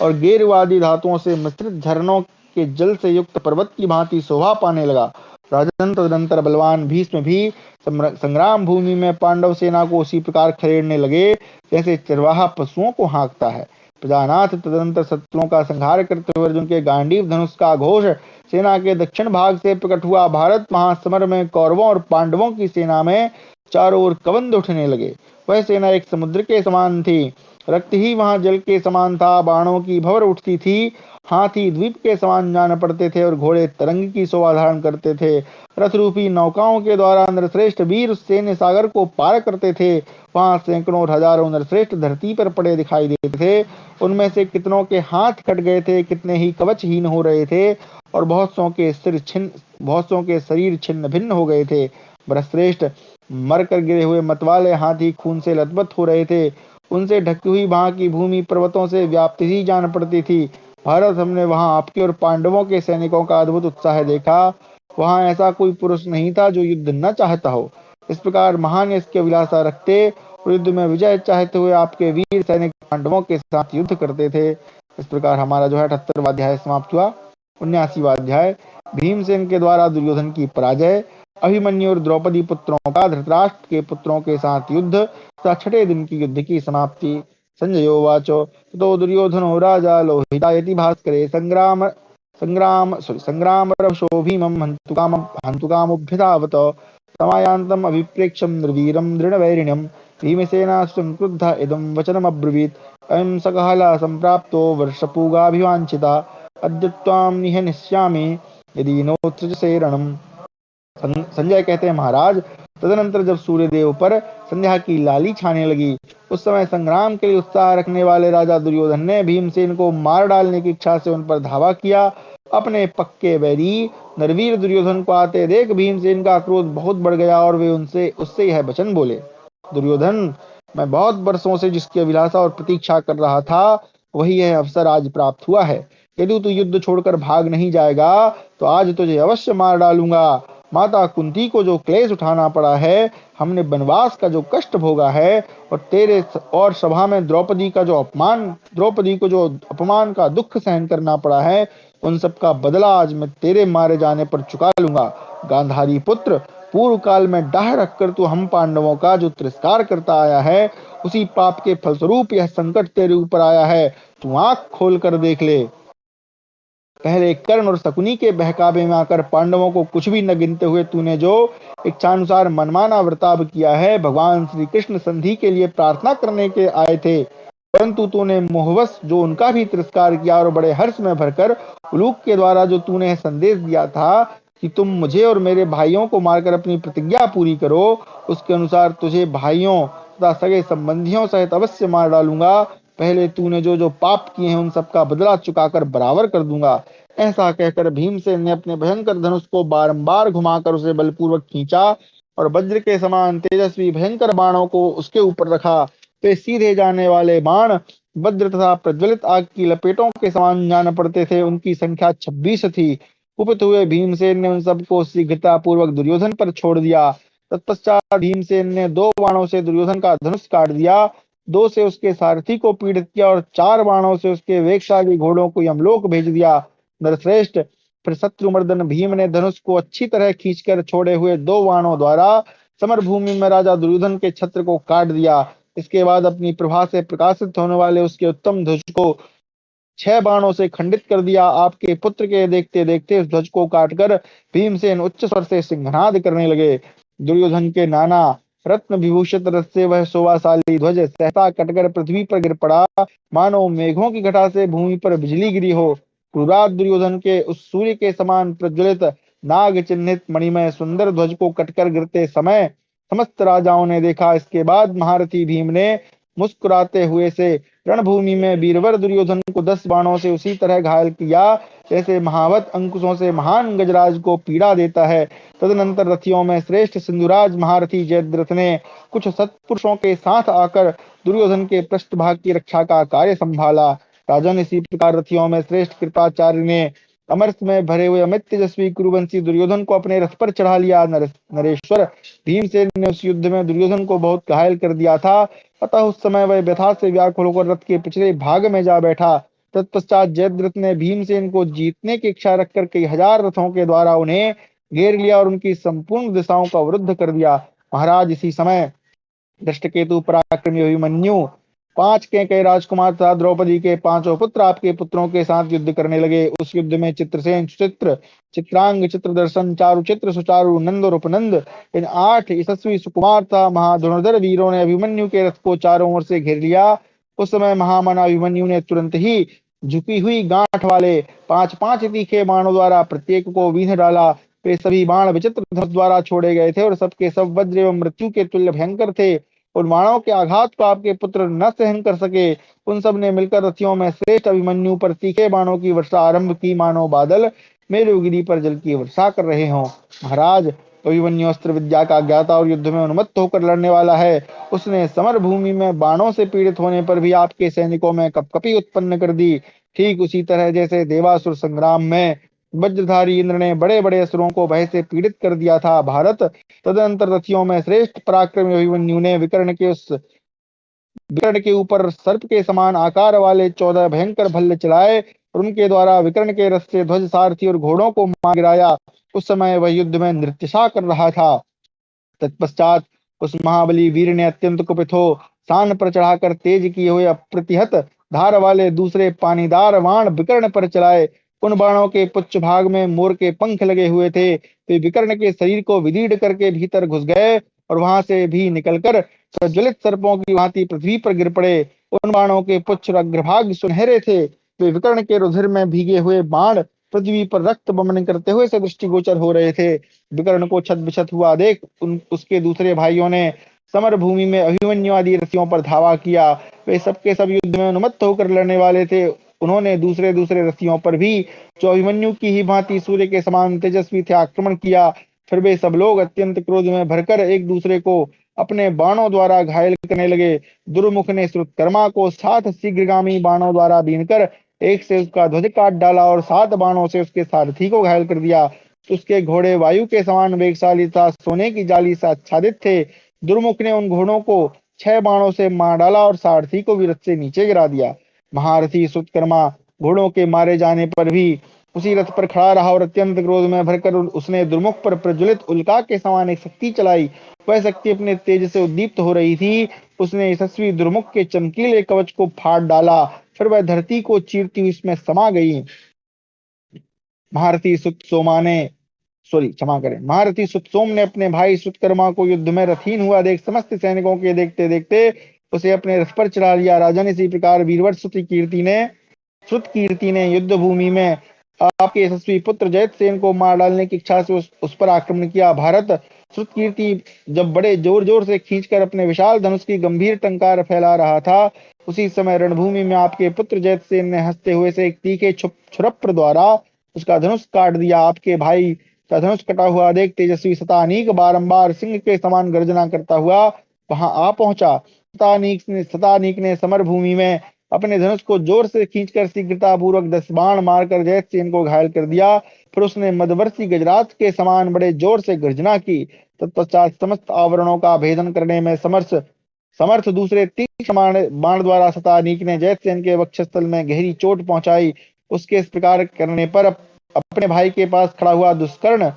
और गेरुआदि धातुओं से मिश्रित झरनों के जल से युक्त पर्वत की भांति शोभा पाने लगा। राजन तदनंतर बलवान भीष्म भी संग्राम भूमि में पांडव सेना को उसी प्रकार खदेड़ने लगे जैसे चरवाहा पशुओं को हाँकता है। प्रजानाथ तदनंतर शत्रुओं का संहार करते हुए अर्जुन के गांडीव धनुष का घोष सेना के दक्षिण भाग से प्रकट हुआ। भारत महासमर में कौरवों और पांडवों की सेना में चारों ओर कबंध उठने लगे। वह सेना एक समुद्र के समान थी, रक्त ही वहां जल के समान था। बाणों की भंवर उठती थी, हाथी द्वीप के समान जान पड़ते थे और घोड़े तरंग की शोभा धारण करते थे। रथ रूपी नौकाओं के द्वारा नरश्रेष्ठ वीर उस सैन्य सागर को पार करते थे। वहां सैकड़ों और हजारों नरश्रेष्ठ धरती पर पड़े दिखाई देते थे। उनमें से कितनों के हाथ कट गए थे, कितने ही कवचहीन हो रहे थे और बहुत सौ के शरीर छिन्न भिन्न हो गए थे। भरतश्रेष्ठ मरकर गिरे हुए मतवाले हाथी खून से लथपथ हो रहे थे। उनसे ढकी हुई वहां की भूमि पर्वतों से व्याप्त ही जान पड़ती थी। भारत, हमने वहां आपके और पांडवों के सैनिकों का अद्भुत उत्साह देखा। वहां ऐसा कोई पुरुष नहीं था जो युद्ध न चाहता हो। इस प्रकार महान यश की अभिलाषा रखते और युद्ध में विजय चाहते हुए आपके वीर सैनिक पांडवों के साथ युद्ध करते थे। इस प्रकार हमारा जो है 78वां अध्याय समाप्त हुआ। 79वां अध्याय भीमसेन के द्वारा दुर्योधन की पराजय, अभिमन्यु और द्रौपदी पुत्रों का धृतराष्ट्र के पुत्रों के साथ युद्ध तथा 6ठे दिन की युद्ध की समाप्ति। संजयोवाच तो दुर्योधनो राजा लोहितायति भास्करे संग्रामरवशो भीमं हन्तुकामुभ्यधावत समायान्तम् अभिप्रेक्ष्य निर्वीरं दृढवैरिण्यं भीमसेनास्तु क्रुद्धः इदं वचनमब्रवीत् अयं सकहला सम्प्राप्तो वर्षपूगाभिवाञ्छिता अद्य त्वां निहनिष्यामि यदि नोत्सृजसे रणम्। संजय कहते हैं, महाराज तदनंतर जब सूर्यदेव पर संध्या की लाली छाने लगी, उस समय संग्राम के लिए उत्साह रखने वाले राजा दुर्योधन ने भीमसेन को मार डालने की इच्छा से उन पर धावा किया। अपने पक्के बैरी नरवीर दुर्योधन को आते देख भीमसेन का क्रोध बहुत बढ़ गया और वे उससे यह वचन बोले, दुर्योधन, मैं बहुत वर्षों से जिसकी अभिलाषा और प्रतीक्षा कर रहा था, वही यह अवसर आज प्राप्त हुआ है। यदि तू युद्ध छोड़कर भाग नहीं जाएगा तो आज तुझे अवश्य मार डालूंगा। माता कुंती को जो क्लेश उठाना पड़ा है, हमने वनवास का जो कष्ट भोगा है और तेरे और सभा में द्रौपदी को जो अपमान का दुख सहन करना पड़ा है, उन सब का बदला आज मैं तेरे मारे जाने पर चुका लूंगा। गांधारी पुत्र, पूर्व काल में डाह रखकर तू हम पांडवों का जो तिरस्कार करता आया है, उसी पाप के फलस्वरूप यह संकट तेरे ऊपर आया है। तू आंख खोल कर देख ले। पहले कर्ण और शकुनी के बहकावे में आकर पांडवों को कुछ भी न गिनते हुए तूने जो इच्छानुसार मनमाना वर्ताव किया है। भगवान श्री कृष्ण संधि के लिए प्रार्थना करने के आए थे, परंतु तूने मोहवश जो उनका भी तिरस्कार किया और बड़े हर्ष में भरकर उलूक के द्वारा जो तूने संदेश दिया था कि तुम मुझे और मेरे भाइयों को मारकर अपनी प्रतिज्ञा पूरी करो, उसके अनुसार तुझे भाइयों तथा सगे संबंधियों सहित अवश्य मार डालूंगा। पहले तूने जो जो पाप किए हैं उन सब का बदला चुकाकर बराबर कर दूंगा। ऐसा कहकर भीमसेन ने अपने भयंकर धनुष को बारंबार घुमाकर उसे बलपूर्वक खींचा और वज्र के समान तेजस्वी भयंकर बाणों को उसके ऊपर रखा। वे सीधे जाने वाले बाण वज्र तथा प्रज्वलित आग की लपेटों के समान जान पड़ते थे। उनकी संख्या 26 थी। कुपित हुए भीमसेन ने उन सबको शीघ्रता पूर्वक दुर्योधन पर छोड़ दिया। तत्पश्चात भीमसेन ने 2 बाणों से दुर्योधन का धनुष काट दिया, 2 से उसके सारथी को पीड़ित किया और 4 बाणों से उसके वेगशाली घोड़ों को यमलोक भेज दिया। नरश्रेष्ठ, फिर शत्रुमर्दन भीम ने धनुष को अच्छी तरह खींचकर छोड़े हुए 2 बाणों द्वारा समर भूमि में राजा दुर्योधन के छत्र को काट दिया। इसके बाद अपनी प्रभा से प्रकाशित होने वाले उसके उत्तम ध्वज को 6 बाणों से खंडित कर दिया। आपके पुत्र के देखते देखते उस ध्वज को काटकर भीमसेन उच्च स्वर से सिंहनाद करने लगे। दुर्योधन के नाना रत्न विभूषित रथ से वह शोभाशाली ध्वज सहसा कटकर पृथ्वी पर गिर पड़ा, मानो मेघों की घटा से भूमि पर बिजली गिरी हो। क्रूरात दुर्योधन के उस सूर्य के समान प्रज्वलित नाग चिन्हित मणिमय सुंदर ध्वज को कटकर गिरते समय समस्त राजाओं ने देखा। इसके बाद महारथी भीम ने मुस्कुराते हुए से रणभूमि में वीरवर दुर्योधन को 10 बाणों से उसी तरह घायल किया जैसे महावत अंकुशों से महान गजराज को पीड़ा देता है। तदनंतर रथियों में श्रेष्ठ सिंधुराज महारथी जयद्रथ ने कुछ सत्पुरुषों के साथ आकर दुर्योधन के पृष्ठभाग की रक्षा का कार्य संभाला। राजन, इसी प्रकार रथियों में श्रेष्ठ कृपाचार्य ने अमृत में भरे हुए अमित तेजस्वी कुरुवंशी दुर्योधन को अपने रथ पर चढ़ा लिया। नरेश्वर, भीमसेन ने उस युद्ध में दुर्योधन को बहुत घायल कर दिया था, अतः उस समय वह व्यथा से व्याकुल होकर रथ के पिछले भाग में जा बैठा। तत्पश्चात जयद्रथ ने भीमसेन को जीतने की इच्छा रखकर कई हजार रथों के द्वारा उन्हें घेर लिया और उनकी संपूर्ण दिशाओं का अवरुद्ध कर दिया। महाराज, इसी समय दृष्टकेतु पराक्रमी अभिमन्यु, 5 के राजकुमार तथा द्रौपदी के 5 पुत्र आपके पुत्रों के साथ युद्ध करने लगे। उस युद्ध में चित्रसेन, सुचित्र, चित्रांग, चित्रदर्शन, चारुचित्र, सुचारु, नंद और उपनंद, इन 8 यशस्वी सुकुमार तथा महाधनुर्धर वीरों ने अभिमन्यु के रथ को चारों ओर से घेर लिया। उस समय महामना अभिमन्यु ने तुरंत ही झुकी हुई गांठ वाले 5-5 तीखे बाणों द्वारा प्रत्येक को बींध डाला। वे सभी बाण विचित्र धनुष द्वारा छोड़े गए थे और सबके सब वज्र एवं मृत्यु के तुल्य भयंकर थे। उन बाणों के आघात को आपके पुत्र न सहन कर सके। उन सब ने मिलकर रथियों में श्रेष्ठ अभिमन्यु पर तीखे बाणों की वर्षा आरंभ की, मानो बादल मेरुगिरी पर जल की वर्षा कर रहे हों। महाराज, अभिमन्यु अस्त्र विद्या का ज्ञाता और युद्ध में उन्मत्त होकर लड़ने वाला है। उसने समर भूमि में बाणों से पीड़ित होने पर भी आपके सैनिकों में कपकपी उत्पन्न कर दी। ठीक उसी तरह जैसे देवासुर संग्राम में वज्रधारी इंद्र ने बड़े बड़े असुरों को भय से पीड़ित कर दिया था। भारत, तदनंतर रथियों में श्रेष्ठ पराक्रमी अभिमन्यु ने विकर्ण के ऊपर सर्प के समान आकार वाले 14 भयंकर भल्ल चलाए और उनके द्वारा विकर्ण के रथ से ध्वज, सारथी और घोड़ों को मार गिराया। उस समय वह युद्ध में नृत्यशा कर रहा था। तत्पश्चात उस महाबली वीर ने अत्यंत कुपित हो सान पर चढ़ाकर तेज किए हुए अप्रतिहत धार वाले दूसरे पानीदार बाण विकर्ण पर चलाए। उन बाणों के पुच्छ भाग में मोर के पंख लगे हुए थे। वे विकर्ण के शरीर को विदीर्ण करके भीतर घुस गए और वहां से भी निकलकर प्रज्वलित सर्पों की भांति पृथ्वी पर गिर पड़े। उन बाणों के पुच्छ और अग्रभाग सुनहरे थे। वे विकर्ण के रुधिर में भीगे हुए बाण पृथ्वी पर रक्त बमन करते हुए से दृष्टिगोचर हो रहे थे। विकर्ण को छत बिछत हुआ देख उसके दूसरे भाइयों ने समर भूमि में अभिमन्यु आदि रथियों पर धावा किया। वे सबके सब युद्ध में उन्मत्त होकर लड़ने वाले थे। उन्होंने दूसरे दूसरे रथियों पर भी, जो अभिमन्यु की ही भांति सूर्य के समान तेजस्वी थे, आक्रमण किया। फिर वे सब लोग अत्यंत क्रोध में भरकर एक दूसरे को अपने बाणों द्वारा घायल करने लगे। दुर्मुख ने श्रुतकर्मा को 7 शीघ्रगामी बाणों द्वारा बीनकर एक से उसका ध्वज काट डाला और 7 बाणों से उसके सारथी को घायल कर दिया। उसके घोड़े वायु के समान वेगशाली तथा सोने की जाली से आच्छादित थे। दुर्मुख ने उन घोड़ों को 6 बाणों से मार डाला और सारथी को भी रथ से नीचे गिरा दिया। महारथी श्रुतकर्मा घोड़ों के मारे जाने पर भी उसी रथ पर खड़ा रहा और अत्यंत क्रोध में भरकर उसने दुर्मुख पर प्रज्वलित उल्का के समान एक शक्ति चलाई। वह शक्ति अपने तेज से उद्दीप्त हो रही थी। उसने यशस्वी दुर्मुख के चमकीले कवच को फाड़ डाला। फिर वह धरती को चीरती हुई इसमें समा गई। महारथी सुतसोमा ने क्षमा करें, महारथी सुतसोम ने अपने भाई श्रुतकर्मा को युद्ध में रथहीन हुआ देख समस्त सैनिकों के देखते देखते उसे अपने रथ पर चढ़ा लिया। राजन, इसी प्रकार वीरवर श्रुत कीर्ति ने युद्ध भूमि में आपके यशस्वी पुत्र जयद्रथ को मार डालने की इच्छा से उस पर आक्रमण किया। भारत, श्रुत कीर्ति जब बड़े जोर जोर से खींचकर अपने विशाल धनुष की गंभीर टंकार फैला रहा था, उसी समय रणभूमि में आपके पुत्र जयद्रथ ने हंसते हुए से एक तीखे छुरप्र द्वारा उसका धनुष काट दिया। आपके भाई का धनुष कटा हुआ देख तेजस्वी शतानीक बारंबार सिंह के समान गर्जना करता हुआ वहां आ पहुंचा। शतानीक ने समर भूमि में अपने धनुष को जोर से खींचकर शीघ्रता पूर्वक 10 बाण मारकर जयद्रथ को घायल कर दिया। फिर उसने मदवर्षी गजराज के समान बड़े जोर से गर्जना की। तत्पश्चात समस्त आवरणों का भेदन करने में समर्थ दूसरे 30 बाण द्वारा शतानीक ने जयद्रथ के वक्षस्थल में गहरी चोट पहुंचाई। उसके इस प्रकार करने पर अपने भाई के पास खड़ा हुआ दुष्कर्ण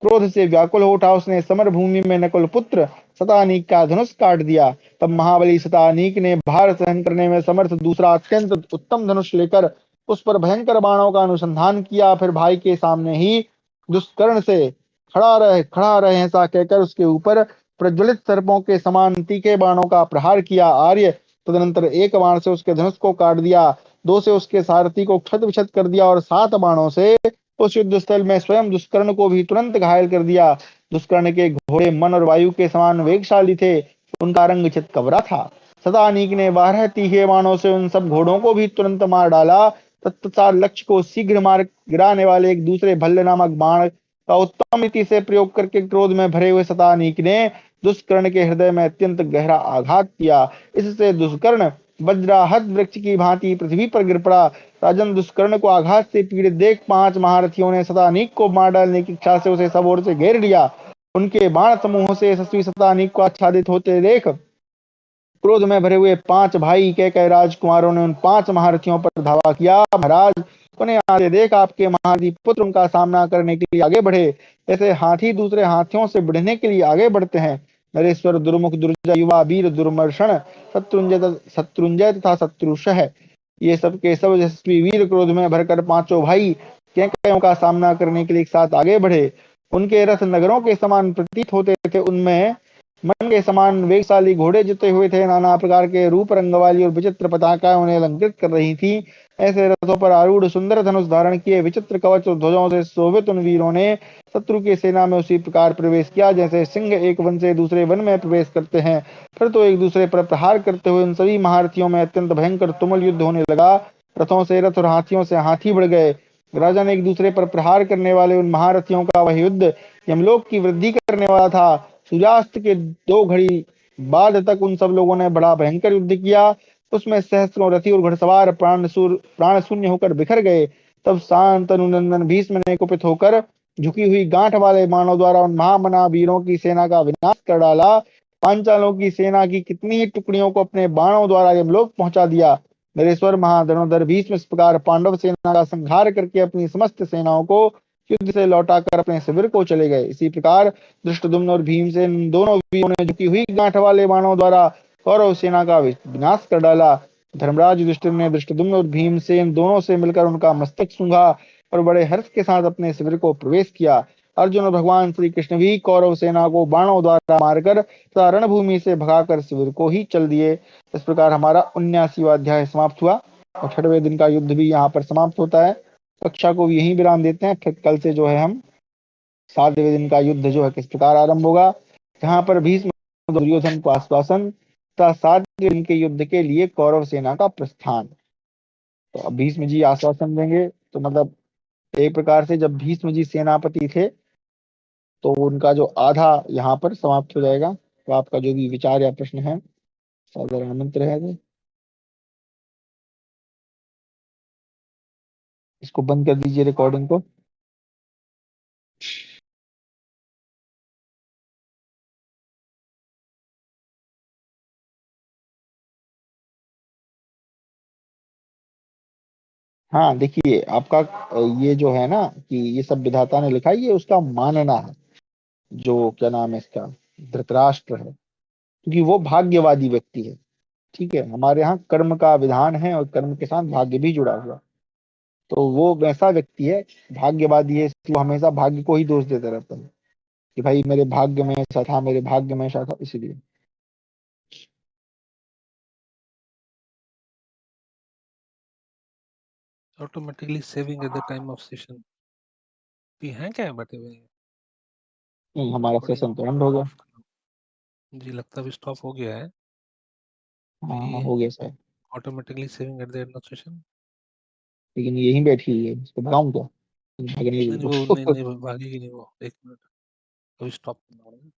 क्रोध से व्याकुल हो उठा। उसने समर भूमि में नकुल पुत्र शतानीक का धनुष काट दिया। तब महाबली शतानीक ने भार सहन करने में समर्थ दूसरा अत्यंत उत्तम धनुष लेकर उस पर भयंकर बाणों का अनुसंधान किया। फिर भाई के सामने ही दुष्कर्ण से खड़ा रहे ऐसा कहकर उसके ऊपर प्रज्वलित सर्पों के समान तीखे बाणों का प्रहार किया। आर्य, तदनंतर एक बाण से उसके धनुष को काट दिया, 2 से उसके सारथी को क्षत विक्षत कर दिया और 7 बाणों से उस युद्ध स्थल में स्वयं दुष्कर्ण को भी तुरंत घायल कर दिया। दुष्कर्ण के घोड़े मन और वायु के समान वेगशाली थे। उनका रंग चितकबरा था। शतानीक ने 12 तीखे बाणों से उन सब घोड़ों को भी तुरंत मार डाला। तत्पश्चात लक्ष्य को शीघ्र मार गिराने वाले एक दूसरे भल्ल नामक बाण का उत्तम रीति से प्रयोग करके क्रोध में भरे हुए शतानीक ने दुष्कर्ण के हृदय में अत्यंत गहरा आघात किया। इससे दुष्कर्ण वज्राहत वृक्ष की भांति पृथ्वी पर गिर पड़ा। राजन दुष्कर्ण को आघात से पीड़ित देख 5 महारथियों ने शतानीक को मार डालने की इच्छा से उसे सब ओर से घेर लिया। उनके बाण समूह से यशस्वी शतानीक को आच्छादित होते देख क्रोध में भरे हुए 5 भाई कैकेय राजकुमारों ने उन 5 महारथियों पर धावा किया। महाराज, उन्हें आते देख आपके महारथी पुत्र उनका सामना करने के लिए आगे बढ़े। ऐसे हाथी दूसरे हाथियों से बढ़ने के लिए आगे बढ़ते हैं। नरेश्वर, दुर्मुख, दुर्जय, युवा, वीर, दुर्मर्शन, शत्रुंजय तथा शत्रुषह, ये सब के सब यशस्वी वीर क्रोध में भरकर 5 भाई कैकेयों का सामना करने के लिए एक साथ आगे बढ़े। उनके रथ नगरों के समान प्रतीत होते थे। उनमें मन के समान वेगशाली घोड़े जुते हुए थे। नाना प्रकार के रूप रंग वाली और विचित्र पताकाएं उन्हें अलंकृत कर रही थी। ऐसे रथों पर आरूढ़ सुंदर धनुष धारण किए विचित्र कवच और ध्वजों से शोभित उन वीरों ने शत्रु की सेना में उसी प्रकार प्रवेश किया जैसे सिंह एक वन से दूसरे वन में प्रवेश करते हैं। फिर तो एक दूसरे पर प्रहार करते हुए उन सभी महारथियों में अत्यंत भयंकर तुमुल युद्ध होने लगा। रथों से रथ और हाथियों से हाथी बढ़ गए। राजा ने एक दूसरे पर प्रहार करने वाले उन महारथियों का वह युद्ध यमलोक की वृद्धि करने वाला था। सूर्यास्त के 2 घड़ी बाद तक उन सब लोगों ने बड़ा भयंकर युद्ध किया। उसमें सहस्त्रों रथी और घुड़सवार प्राण शून्य होकर बिखर गए। तब शांतनु नंदन भीष्म ने कुपित होकर झुकी हुई गांठ वाले बाणों द्वारा उन महामना वीरों की सेना का विनाश कर डाला। पांचालों की सेना की कितनी ही टुकड़ियों को अपने बाणों द्वारा यमलोक पहुंचा दिया। नरेश्वर महाधनुर्धर भीष्म इस प्रकार पांडव सेना का संहार करके अपनी समस्त सेनाओं को युद्ध से लौटाकर अपने शिविर को चले गए। इसी प्रकार धृष्टद्युम्न और भीमसेन दोनों वीरों ने झुकी हुई गांठ वाले बाणों द्वारा कौरव सेना का विनाश कर डाला। धर्मराज युधिष्ठिर ने धृष्टद्युम्न और भीमसेन दोनों से मिलकर उनका मस्तक सूंघा और बड़े हर्ष के साथ अपने शिविर को प्रवेश किया। अर्जुन और भगवान श्री कृष्ण भी कौरव सेना को बाणों द्वारा मारकर तथा रणभूमि से भगाकर शिविर को ही चल दिए। इस प्रकार हमारा 79वां अध्याय समाप्त हुआ और 6वें दिन का युद्ध भी यहाँ पर समाप्त होता है। कक्षा को यहीं विराम देते हैं। फिर कल से जो है हम 7वें दिन का युद्ध जो है किस प्रकार आरंभ होगा, जहां पर भीष्म दुर्योधन को आश्वासन तथा 7वें दिन के युद्ध के लिए कौरव सेना का प्रस्थान। तो अब भीष्म जी आश्वासन देंगे। तो मतलब एक प्रकार से जब भीष्म जी सेनापति थे तो उनका जो आधा यहाँ पर समाप्त हो जाएगा। तो आपका जो भी विचार या प्रश्न है सादर आमंत्रित है। इसको बंद कर दीजिए रिकॉर्डिंग को। हाँ देखिए, आपका ये जो है ना कि ये सब विधाता ने लिखा है, ये उसका मानना है। जो क्या नाम है इसका, धृतराष्ट्र है, क्योंकि वो भाग्यवादी व्यक्ति है। ठीक है, हमारे यहाँ कर्म का विधान है और कर्म के साथ भाग्य भी जुड़ा हुआ। तो वो वैसा व्यक्ति है, भाग्यवादी है, इसलिए वो हमेशा भाग्य को ही दोष देता रहता है कि भाई मेरे भाग्य में ऐसा था, मेरे भाग्य में ऐसा था, इसीलिए। Automatically saving at the time of session भी हैं क्या बैठे हुए? नहीं, हमारा सेशन तो एंड हो गया। जी लगता है स्टॉप हो गया है। हाँ हो गया sir. Automatically saving at the end of session. लेकिन यहीं बैठी हुई है, इसको भगाऊं क्या? भागने नहीं दीजिए वो उसको। नहीं भागेगी नहीं वो, 1 मिनट अभी स्टॉप करना पड़ेगा।